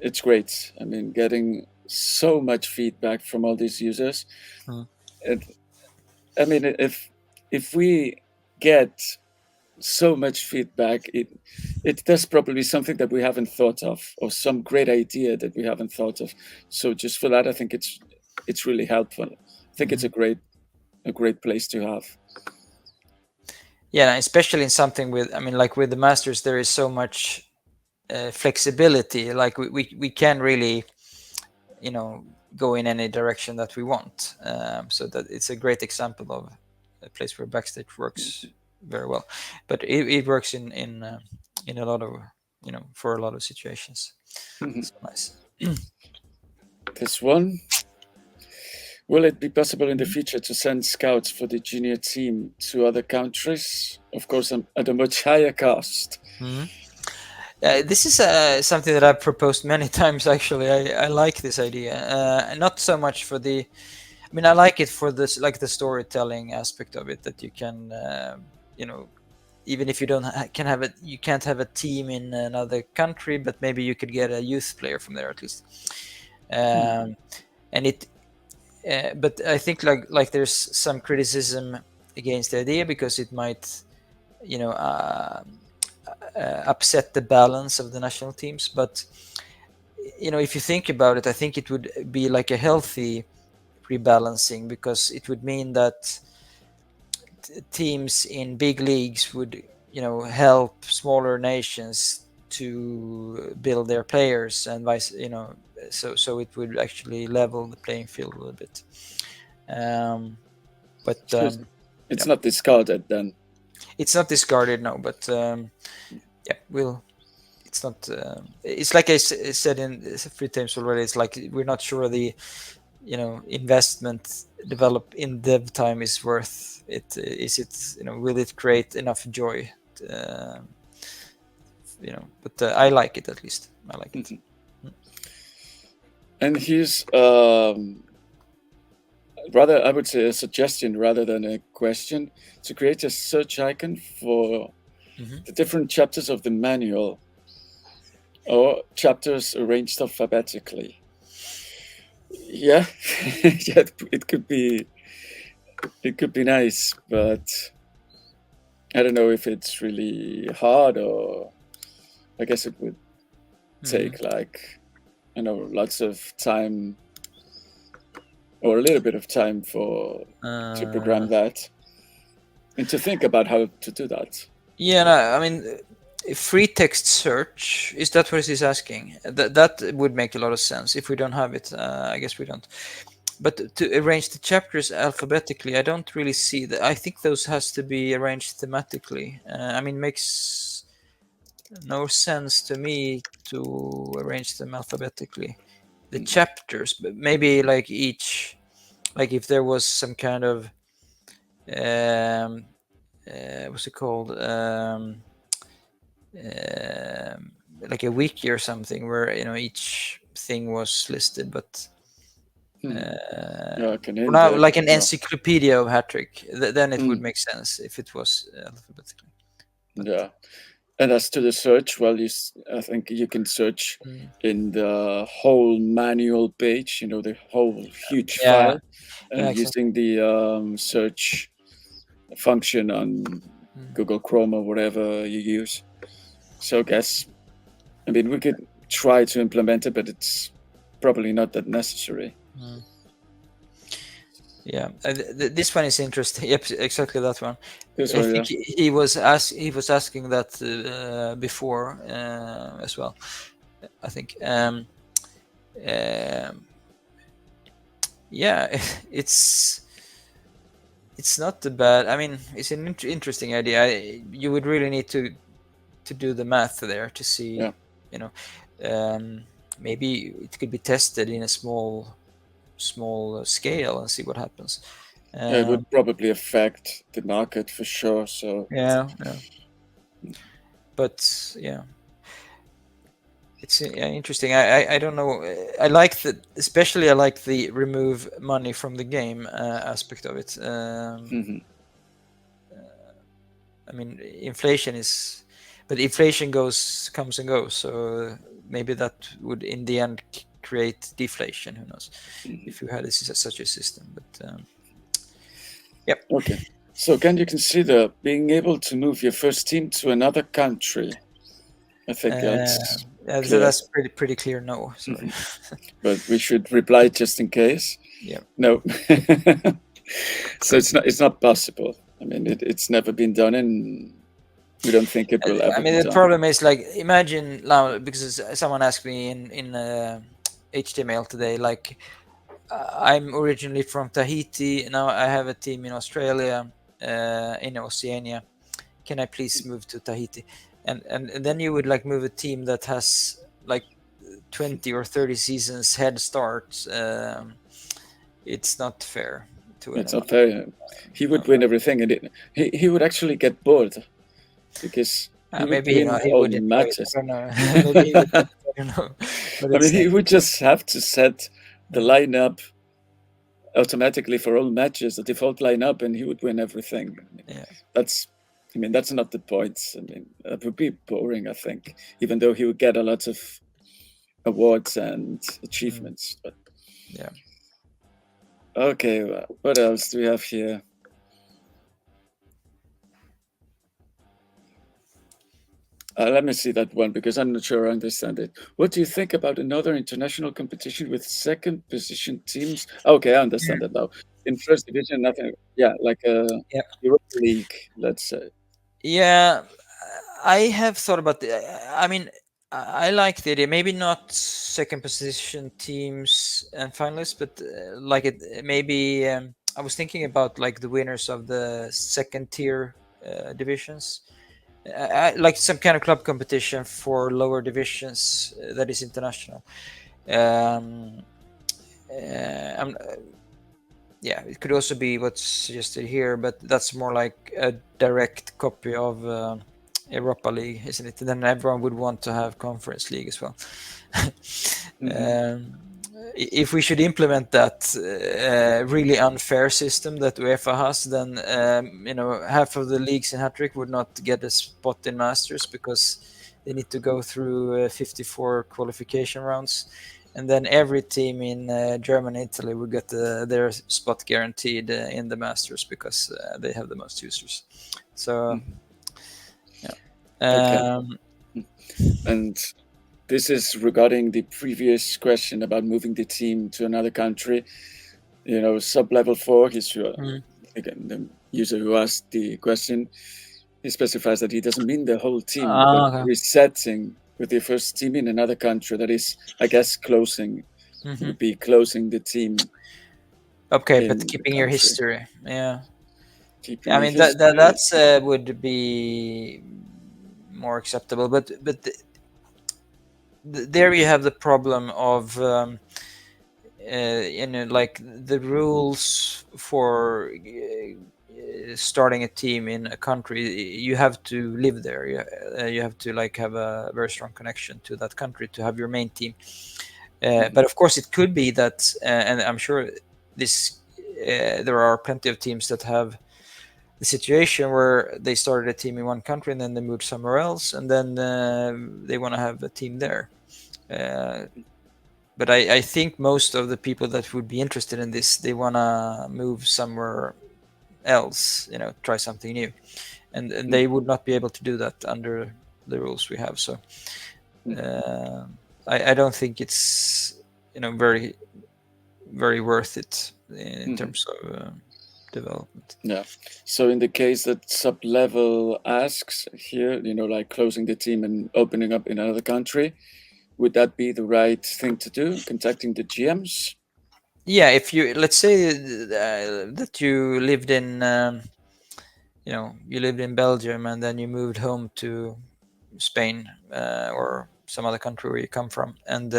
it's great. I mean, getting so much feedback from all these users. I mean, if we get so much feedback, that's probably something that we haven't thought of, or some great idea that we haven't thought of. So just for that, I think it's really helpful. I think it's a great place to have. Yeah, especially in something with, I mean, like with the Masters, there is so much flexibility. Like we can really, go in any direction that we want. So that it's a great example of a place where backstage works very well. But it works in a lot of, for a lot of situations. So nice. This one. Will it be possible in the future to send scouts for the junior team to other countries? Of course, at a much higher cost. This is something that I've proposed many times. Actually, I like this idea. Not so much for the. I mean, I like it for this, like the storytelling aspect of it. That you can, even if you you can't have a team in another country, but maybe you could get a youth player from there at least. And it. But I think like there's some criticism against the idea because it might, upset the balance of the national teams. But if you think about it, I think it would be like a healthy rebalancing, because it would mean that teams in big leagues would help smaller nations to build their players and vice, so it would actually level the playing field a little bit. But it's not discarded then. It's not discarded, no. But it's not. It's like I said in 3 times already. It's like we're not sure the investment develop in dev time is worth it. Is it will it create enough joy? But I like it, at least. I like it. And here's rather, I would say, a suggestion rather than a question, to create a search icon for the different chapters of the manual, or chapters arranged alphabetically. Yeah, yeah, it could be nice, but I don't know if it's really hard, or I guess it would take lots of time, or a little bit of time to program that and to think about how to do that. Yeah, no, I mean, free text search, is that what he's asking? That would make a lot of sense. If we don't have it, I guess we don't. But to arrange the chapters alphabetically, I don't really see that. I think those has to be arranged thematically. I mean, makes no sense to me to arrange them alphabetically. The chapters, but maybe like each, like if there was some kind of what's it called, like a wiki or something where each thing was listed, but like an encyclopedia of Hattrick, then it would make sense if it was alphabetically. But, yeah. And as to the search, well, I think you can search in the whole manual page, the whole huge file, and exactly. using the search function on Google Chrome or whatever you use. So I mean, we could try to implement it, but it's probably not that necessary. Yeah, this one is interesting. Yep, exactly that one. I think he was asking that before as well. I think. Yeah, it's not too bad. I mean, it's an interesting idea. You would really need to do the math there to see. Yeah. Maybe it could be tested in a small scale and see what happens. It would probably affect the market for sure. So yeah. But yeah, it's interesting. I don't know. I like especially I like the remove money from the game aspect of it. I mean, inflation comes and goes. So maybe that would in the end create deflation. Who knows? Mhm. If you had such a system, but yep. Okay. So can you consider being able to move your first team to another country? I think that's clear. That's pretty clear. No, sorry. But we should reply just in case. Yeah. No. So it's not possible. I mean, it's never been done, and we don't think it will ever I mean, be the done. problem is like imagine now, because someone asked me in HTML today, like I'm originally from Tahiti. Now I have a team in Australia, in Oceania. Can I please move to Tahiti? And then you would like move a team that has like 20 or 30 seasons head start. It's not fair to It's anyone. not fair. He would win everything, and he would actually get bored because he would Maybe win he all would the enjoy it. matches. I don't know. Maybe he would. I don't know. But I mean, it's he would just have to set the lineup automatically for all matches, the default lineup, and he would win everything. I mean, Yeah. that's not the point. I mean, that would be boring, I think, even though he would get a lot of awards and achievements. But Yeah. okay, what else do we have here? Let me see that one because I'm not sure I understand it. What do you think about another international competition with second position teams? Okay, I understand that now. In first division, nothing. Yeah, like a Yeah. Europa League, let's say. Yeah, I have thought about the. I mean, I like the idea. Maybe not second position teams and finalists, but like it maybe. I was thinking about like the winners of the second tier divisions, like some kind of club competition for lower divisions that is international. Yeah, it could also be what's suggested here, but that's more like a direct copy of Europa League, isn't it? And then everyone would want to have Conference League as well. If we should implement that really unfair system that UEFA has, then half of the leagues in Hattrick would not get a spot in Masters because they need to go through 54 qualification rounds, and then every team in Germany, Italy would get their spot guaranteed in the Masters because they have the most users. So, Okay. And this is regarding the previous question about moving the team to another country. Sub-level 4, again, the user who asked the question, he specifies that he doesn't mean the whole team, but okay. resetting with your first team in another country. That is, I guess, would be closing the team. Okay, in but the keeping your country. history, yeah. Keeping I your mean history. that's would be more acceptable, but there you have the problem of like the rules for starting a team in a country. You have to live there. You have to like have a very strong connection to that country to have your main team. But of course, it could be that, and I'm sure this there are plenty of teams that have the situation where they started a team in one country and then they moved somewhere else, and then they want to have a team there. But I think most of the people that would be interested in this, they want to move somewhere else, try something new, and they would not be able to do that under the rules we have. So I don't think it's very very worth it in terms of development. Yeah. So in the case that sub-level asks here, like closing the team and opening up in another country, would that be the right thing to do? Contacting the GMs? Yeah, if you let's say that you lived in you lived in Belgium and then you moved home to Spain or some other country where you come from, and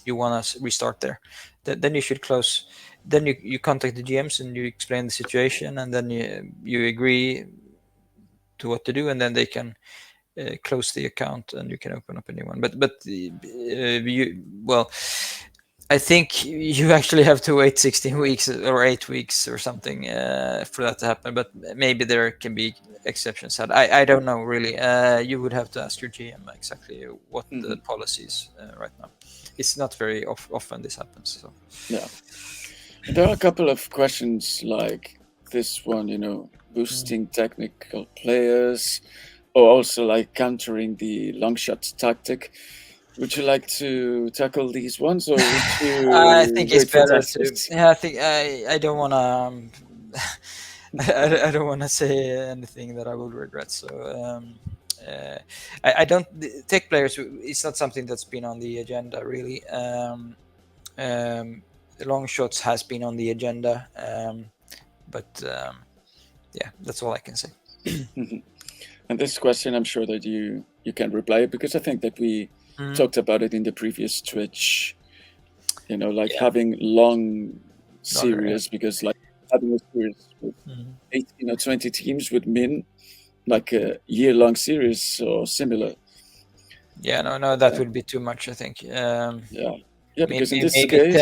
you want to restart there, then you should close. Then you contact the GMs and you explain the situation, and then you agree to what to do, and then they can close the account and you can open up a new one. But I think you actually have to wait 16 weeks or 8 weeks or something for that to happen, but maybe there can be exceptions. I don't know really. You would have to ask your GM exactly what the policy is right now. It's not very often this happens. So. Yeah. And there are a couple of questions like this one, boosting technical players, or also like countering the long shot tactic. Would you like to tackle these ones, or would you I think it's wait for better to. Tasos? Yeah, I think I don't want to. I don't want to say anything that I will regret. So I don't tech players. It's not something that's been on the agenda really. Long shots has been on the agenda, but yeah, that's all I can say. And this question, I'm sure that you can reply, because I think that we talked about it in the previous Twitch. Like having long series, because like having a series with 18 or 20 teams would mean like a year-long series or similar. Yeah, no, that would be too much, I think. Yeah, because in this maybe case,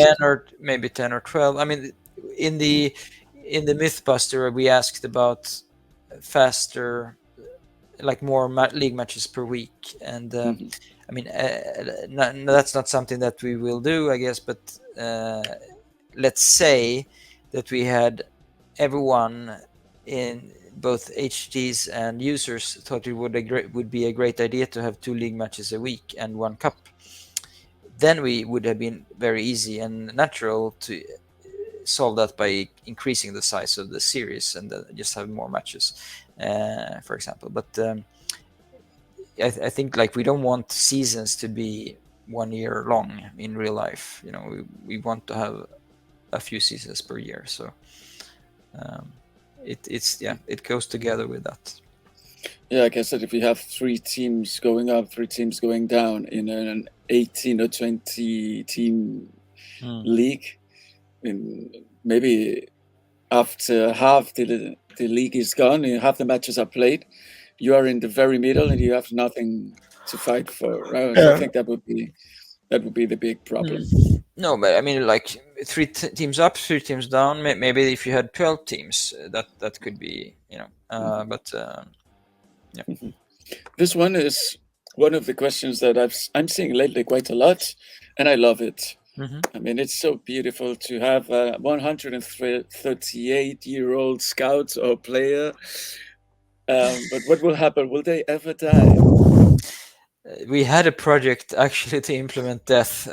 10 or 12. I mean, in the Mythbuster, we asked about faster, like more league matches per week, and I mean, that's not something that we will do, I guess. But let's say that we had everyone in both HTs and users thought it would be a great idea to have 2 league matches a week and 1 cup. Then we would have been very easy and natural to solve that by increasing the size of the series and just have more matches, for example. But I think like we don't want seasons to be 1 year long in real life. We want to have a few seasons per year. So it goes together with that. Yeah, like I said, if we have 3 teams going up, 3 teams going down in an 18 or 20 team league, maybe after half the league is gone and half the matches are played, you are in the very middle and you have nothing to fight for, right? So I think that would be the big problem. No, but I mean, like 3 teams up, 3 teams down. Maybe if you had 12 teams, that could be, but yeah. This one is one of the questions that I'm seeing lately quite a lot, and I love it. I mean, it's so beautiful to have a 138-year-old scout or player. But what will happen? Will they ever die? We had a project actually to implement death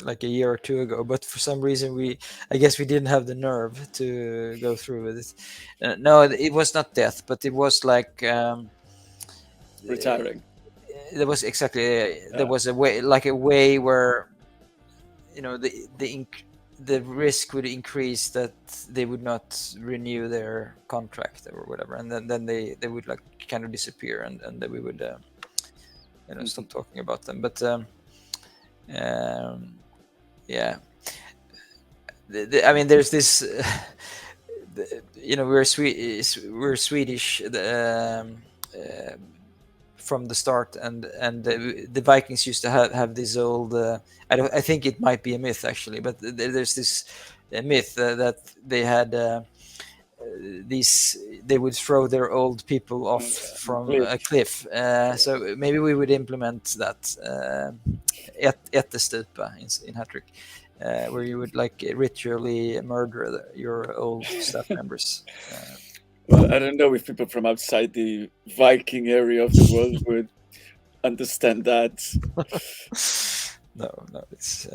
like a year or 2 ago, but for some reason I guess we didn't have the nerve to go through with it. No, it was not death, but it was like Retiring. There was there was a way where the risk would increase that they would not renew their contract or whatever, and then they would like kind of disappear, and then we would stop talking about them. But yeah, I mean, there's this. We're Swedish from the start, and the Vikings used to have this old. I think it might be a myth actually, but there's this myth that they had. They would throw their old people off from a cliff. So maybe we would implement that Ättestupa in Hattrick, where you would like ritually murder your old staff members. Well, I don't know if people from outside the Viking area of the world would understand that. No, it's.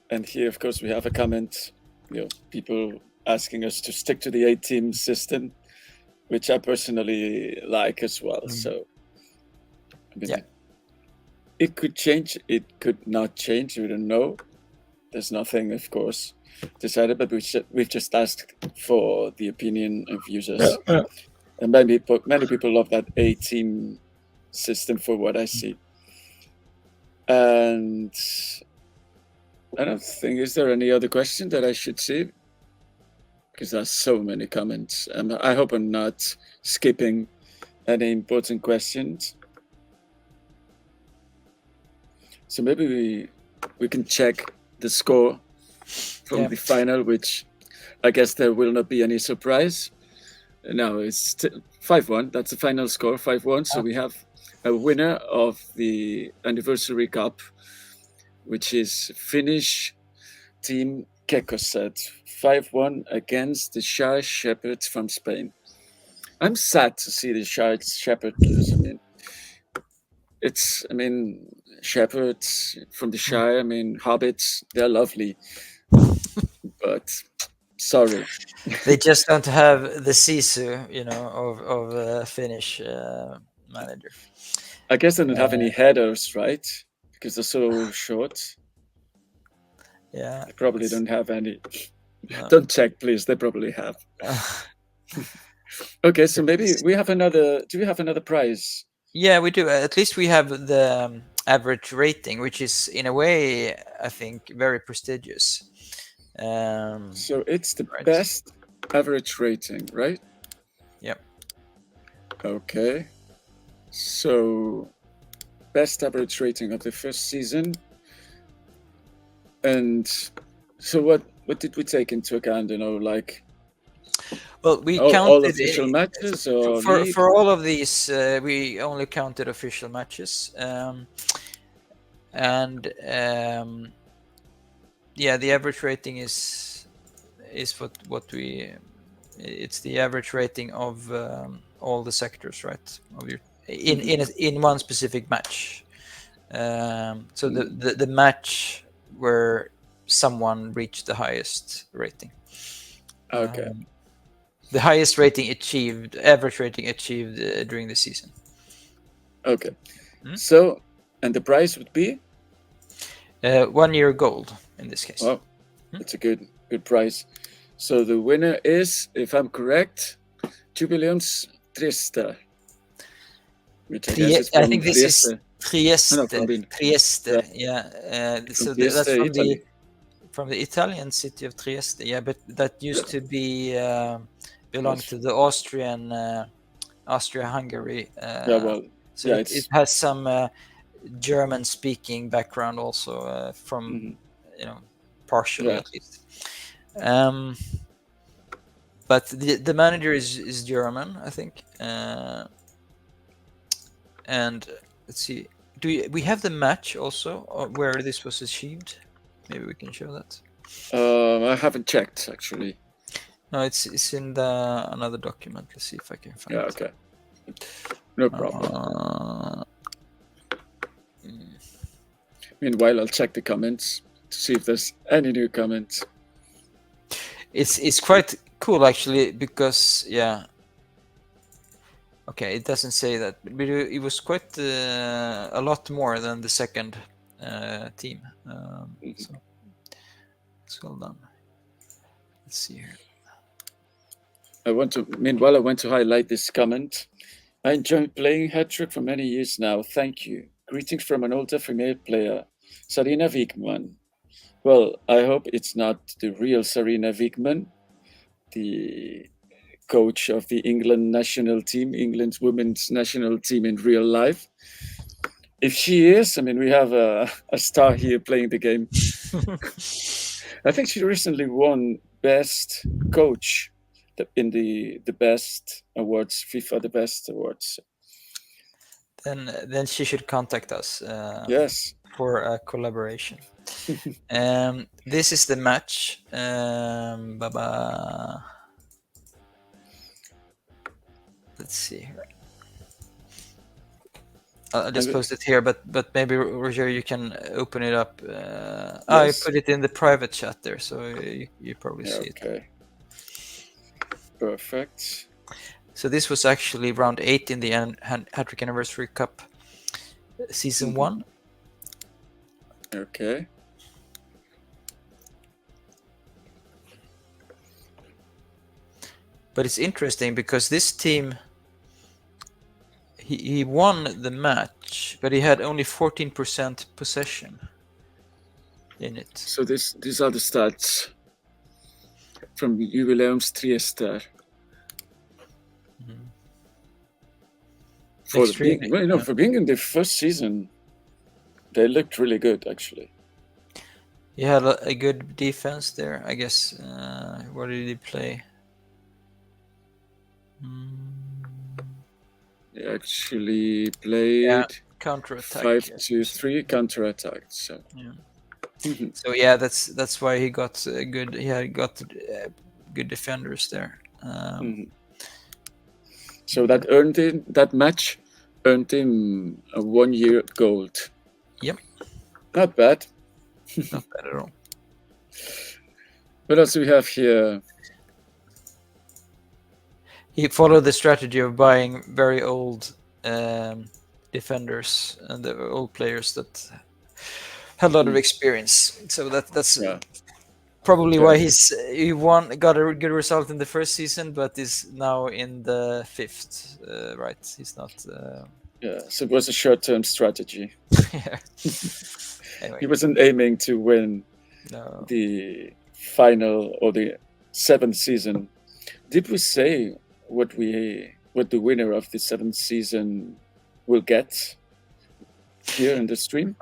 And here, of course, we have a comment. People asking us to stick to the 8-team system, which I personally like as well. So, I mean, it could change, it could not change. We don't know. There's nothing, of course, decided, but we've just asked for the opinion of users. And many people love that 8-team system for what I see. And I don't think, is there any other question that I should see? Because there's so many comments. I hope I'm not skipping any important questions. So maybe we can check the score from the final, which I guess there will not be any surprise. No, it's 5-1. That's the final score, 5-1. So we have a winner of the Anniversary Cup, which is Finnish team Kekoset, 5-1 against the Shy Shepherds from Spain. I'm sad to see the Shy Shepherd lose. Shepherds from the Shire, hobbits, they're lovely. But sorry. They just don't have the sisu, of Finnish manager. I guess they don't have any headers, right? Because they're so short. Yeah. They probably don't have any. No. Don't check, please. They probably have. Okay, so maybe we have another. Do we have another prize? Yeah, we do. At least we have the average rating, which is in a way, I think, very prestigious. So it's the best average rating, right? Yep. Okay. So best average rating of the first season. And so what did we take into account? Well, we counted all official matches, or for all of these, we only counted official matches, the average rating is what we. It's the average rating of all the sectors, right? In one specific match. So the match where someone reached the highest rating. Okay. The highest rating achieved, average rating achieved during the season. Okay. So, and the prize would be? 1 year gold in this case. Oh, it's a good prize. So the winner is, if I'm correct, Jubileums Trieste. Which I guess is from I think this Trieste. is Trieste. No, from Trieste, yeah. So Trieste, that's from Italy. From the Italian city of Trieste, yeah, but that used to be belong to the Austria-Hungary. It has some German-speaking background also, from partially at least. But the manager is German, I think. And let's see, we have the match also where this was achieved? Maybe we can show that. I haven't checked actually. No, it's in another document. Let's see if I can find it. Yeah, okay. No problem. Meanwhile, I'll check the comments to see if there's any new comments. It's quite cool actually, because okay, it doesn't say that, but it was quite a lot more than the second team. So it's well done. Let's see here. I want to highlight this comment. I enjoyed playing Hattrick for many years now. Thank you. Greetings from an older female player, Sarina Wigman. Well, I hope it's not the real Sarina Wigman, the coach of the England national team, England's women's national team in real life. If she is, we have a star here playing the game. I think she recently won Best Coach in the Best Awards, FIFA the Best Awards. Then she should contact us. Yes. For a collaboration. This is the match. Let's see here. I'll just post it here, but maybe Roger, you can open it up. Yes. I put it in the private chat there, so you probably see it. Okay. Perfect. So this was actually round 8 in the Hattrick Anniversary Cup, season 1. Okay. But it's interesting because this team, he won the match, but he had only 14% possession in it. So these are the stats from Jubileums Trieste. For being in the first season, they looked really good actually. He had a good defense there, I guess. What did he play? He actually played Counter-attack. 5-2-3 counter-attack. So Yeah. Mhm. So yeah, that's why he got good. He had got good defenders there. Mhm. So that match earned him a 1-year gold. Yep, Not bad. not bad at all. What else do we have here? He followed the strategy of buying very old defenders and the old players that had a lot of experience. So that's Yeah. probably Okay. why he got a good result in the first season, but is now in the fifth. Right? He's not. Yeah. So it was a short-term strategy. Yeah. Anyway, He wasn't aiming to win no. the final or the 7th season. Did we say what the winner of the 7th season will get here in the stream?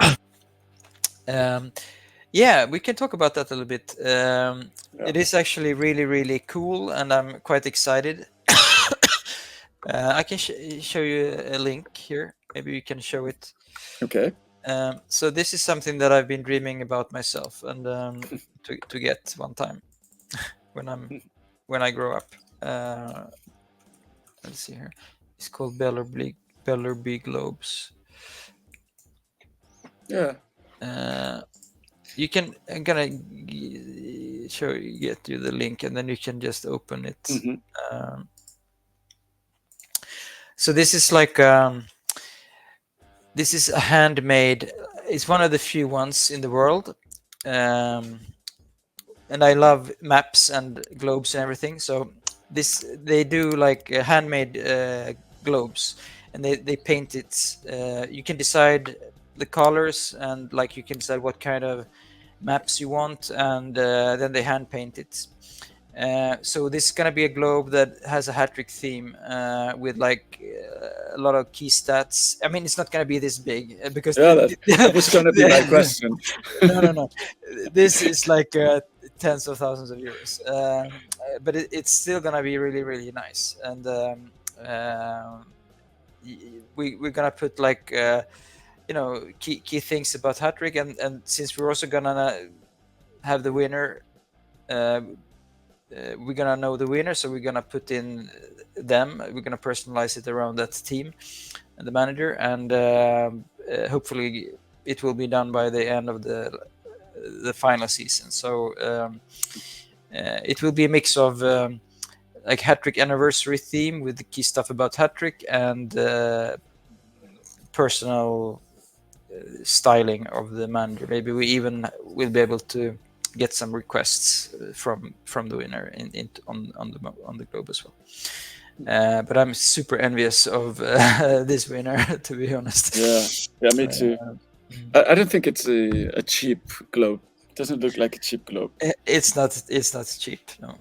Yeah, we can talk about that a little bit. Yeah. It is actually really, really cool, and I'm quite excited. I can show you a link here. Maybe we can show it. Okay. So this is something that I've been dreaming about myself, and to get one time when I grow up. Let's see here. It's called Bellerby Globes. Yeah. You can. I'm gonna get you the link, and then you can just open it. Mm-hmm. So this is like this is a handmade. It's one of the few ones in the world, and I love maps and globes and everything. So they do like handmade globes, and they paint it. You can decide the colors, and like you can decide what kind of maps you want, and then they hand paint it. So this is gonna be a globe that has a Hattrick theme with like a lot of key stats. I mean, it's not gonna be this big because Yeah, that was going to be my question. no. This is like tens of thousands of euros, but it's still gonna be really, really nice. And we're gonna put like key things about Hattrick, and since we're also gonna have the winner. We're gonna know the winner, so we're gonna put in them. We're gonna personalize it around that team and the manager, and hopefully it will be done by the end of the final season. So it will be a mix of like Hattrick Anniversary theme with the key stuff about Hattrick and personal styling of the manager. Maybe we even will be able to get some requests from the winner on the globe as well. But I'm super envious of this winner, to be honest. Yeah, me too. I don't think it's a cheap globe. It doesn't look like a cheap globe. It's not cheap. No,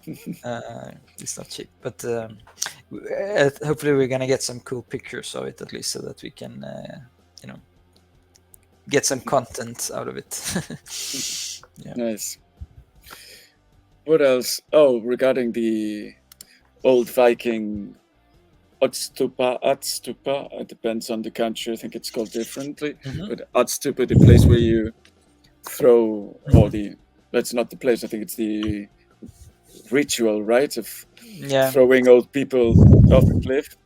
it's not cheap. But hopefully we're gonna get some cool pictures of it at least, so that we can get some content out of it. Yeah. Nice. What else? Oh, regarding the old Viking Odstupa, it depends on the country. I think it's called differently. But Odstupa, the place where you throw all that's not the place. I think it's the ritual, right? Of throwing old people off a cliff.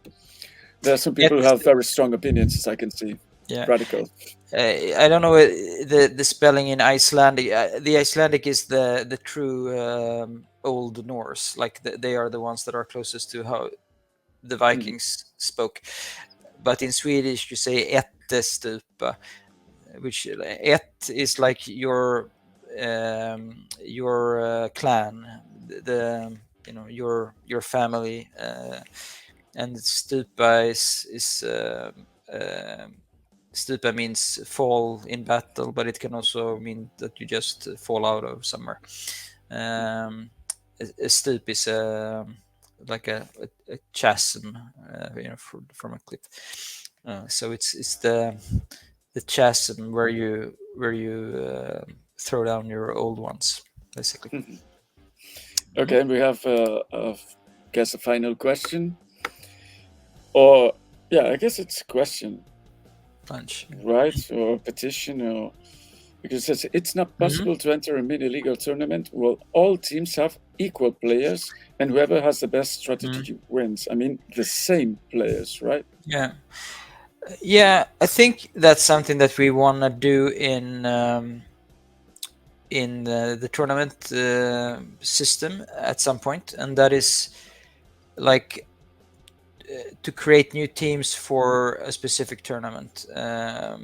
There are some people who have very strong opinions, as I can see. Yeah. Radical. I don't know the spelling in Icelandic. The Icelandic is the true Old Norse. Like they are the ones that are closest to how the Vikings spoke. But in Swedish, you say ättestupa, which ett is like your clan, your family, and stupa is stupa means fall in battle, but it can also mean that you just fall out of somewhere. A stup is like a chasm, from a cliff. So it's the chasm where you throw down your old ones, basically. Okay, we have, guess, a final question. Or, yeah, I guess it's a question, Punch. right? Or a petition, or because it says it's not possible to enter a mini league or tournament. Well, all teams have equal players, and whoever has the best strategy wins. I mean, the same players, right? Yeah, I think that's something that we want to do in the tournament system at some point, and that is like to create new teams for a specific tournament.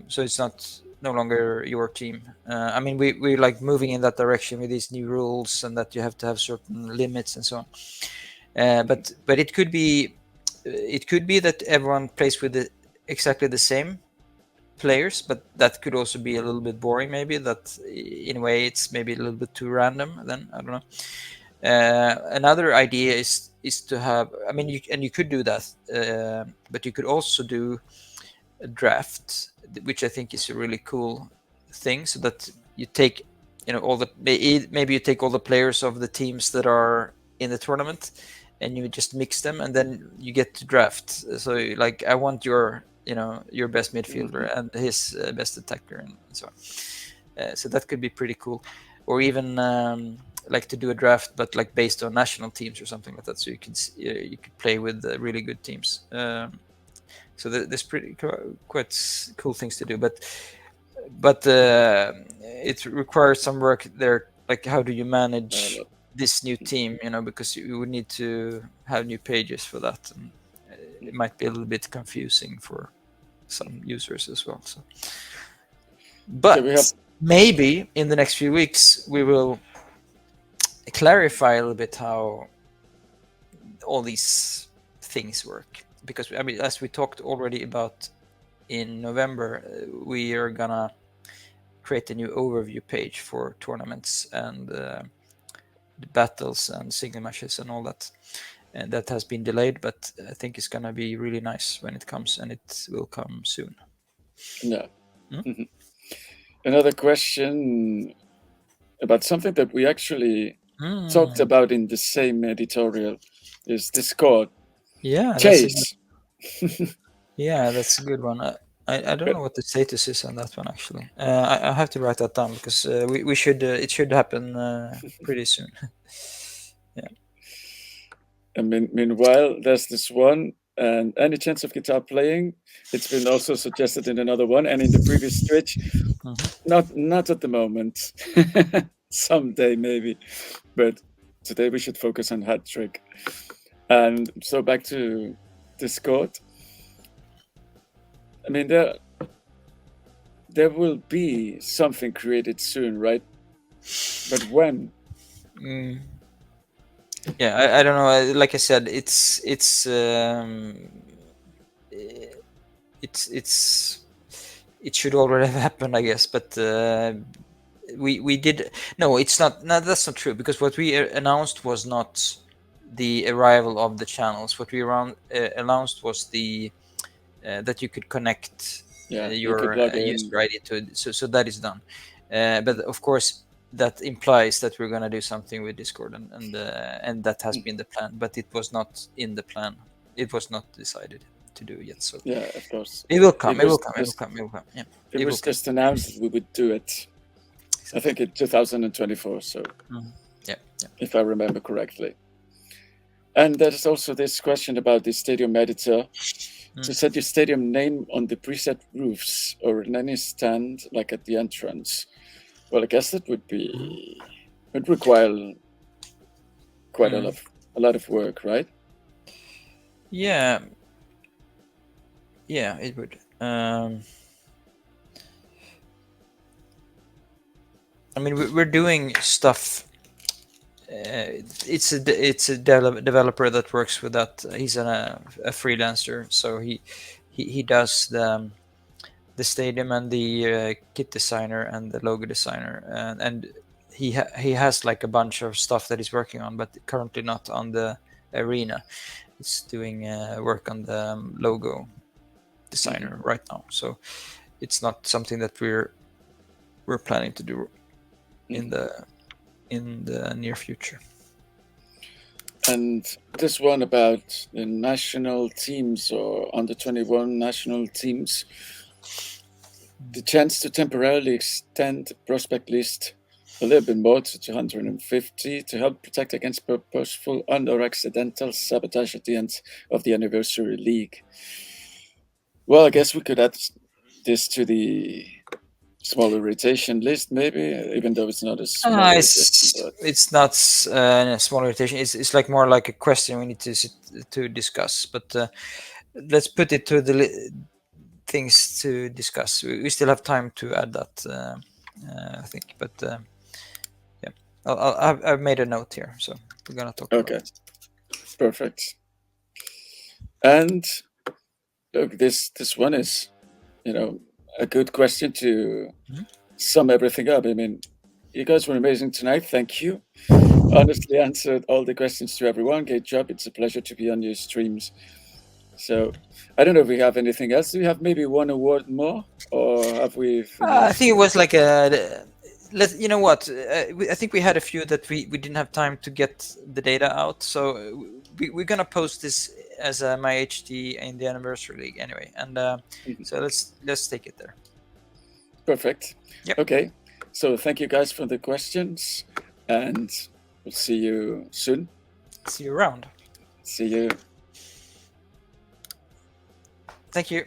So it's no longer your team. I mean, we're like moving in that direction with these new rules, and that you have to have certain limits and so on. But it could be that everyone plays with exactly the same players, but that could also be a little bit boring. Maybe that in a way it's maybe a little bit too random. Then I don't know. Another idea is to have. I mean, you could do that, but you could also do a draft, which I think is a really cool thing. So that you take, all the maybe you take all the players of the teams that are in the tournament, and you just mix them, and then you get to draft. So like, I want your best midfielder and his best attacker, and so on. So that could be pretty cool, or even like to do a draft, but like based on national teams or something like that. So you could play with really good teams. So there's quite cool things to do, but it requires some work there. Like, how do you manage this new team? Because you would need to have new pages for that, and it might be a little bit confusing for some users as well. So, but maybe in the next few weeks we will clarify a little bit how all these things work, because I mean, as we talked already about in November, we are gonna create a new overview page for tournaments and the battles and single matches and all that, and that has been delayed, but I think it's gonna be really nice when it comes, and it will come soon. Yeah. Another question about something that we actually talked about in the same editorial is Discord. Yeah, Chase. That's a good one. I don't know what the status is on that one, actually. I have to write that down, because we should it should happen pretty soon. Yeah. And meanwhile, there's this one, and any chance of guitar playing? It's been also suggested in another one, and in the previous Twitch. Not at the moment. Someday maybe, but today we should focus on Hattrick. And so back to Discord. I mean, there will be something created soon, right? But when? Yeah, I don't know. Like I said, it should already have happened, I guess. But we did. No, it's not. No, that's not true, because what we announced was not the arrival of the channels. What we announced was the that you could connect your user ID to it. So that is done. But of course, that implies that we're going to do something with Discord, and that has been the plan, but it was not in the plan. It was not decided to do yet. So yeah, of course, it will come. It will come. Yeah, it was just announced that we would do it. Exactly. I think in 2024. So yeah, if I remember correctly. And there's also this question about the stadium editor. To set your stadium name on the preset roofs or in any stand, like at the entrance. Well, I guess that would require quite a lot of work, right? Yeah, it would. I mean, we're doing stuff. It's a developer that works with that. He's a freelancer, so he does the stadium and the kit designer and the logo designer, and he has like a bunch of stuff that he's working on, but currently not on the arena. He's doing work on the logo designer right now, so it's not something that we're planning to do in the near future. And this one about the national teams or under 21 national teams, the chance to temporarily extend the prospect list a little bit more to 250 to help protect against purposeful and/or accidental sabotage at the end of the Anniversary League. Well, I guess we could add this to the smaller rotation list, maybe, even though it's not a small rotation. But It's not a small rotation. It's like more like a question we need to discuss. But let's put it to the things to discuss. We still have time to add that, I think. But yeah, I've made a note here, so we're gonna talk about it. Perfect. And look, this one is, a good question to sum everything up. I mean, you guys were amazing tonight. Thank you. Honestly answered all the questions to everyone. Great job. It's a pleasure to be on your streams. So I don't know if we have anything else. Do we have maybe one award more, or have we finished? I think it was like you know what? I think we had a few that we didn't have time to get the data out. So we're gonna post this as my HT in the Anniversary League anyway. And so let's take it there. Perfect. Yep. Okay. So thank you guys for the questions, and we'll see you soon. See you around. See you. Thank you.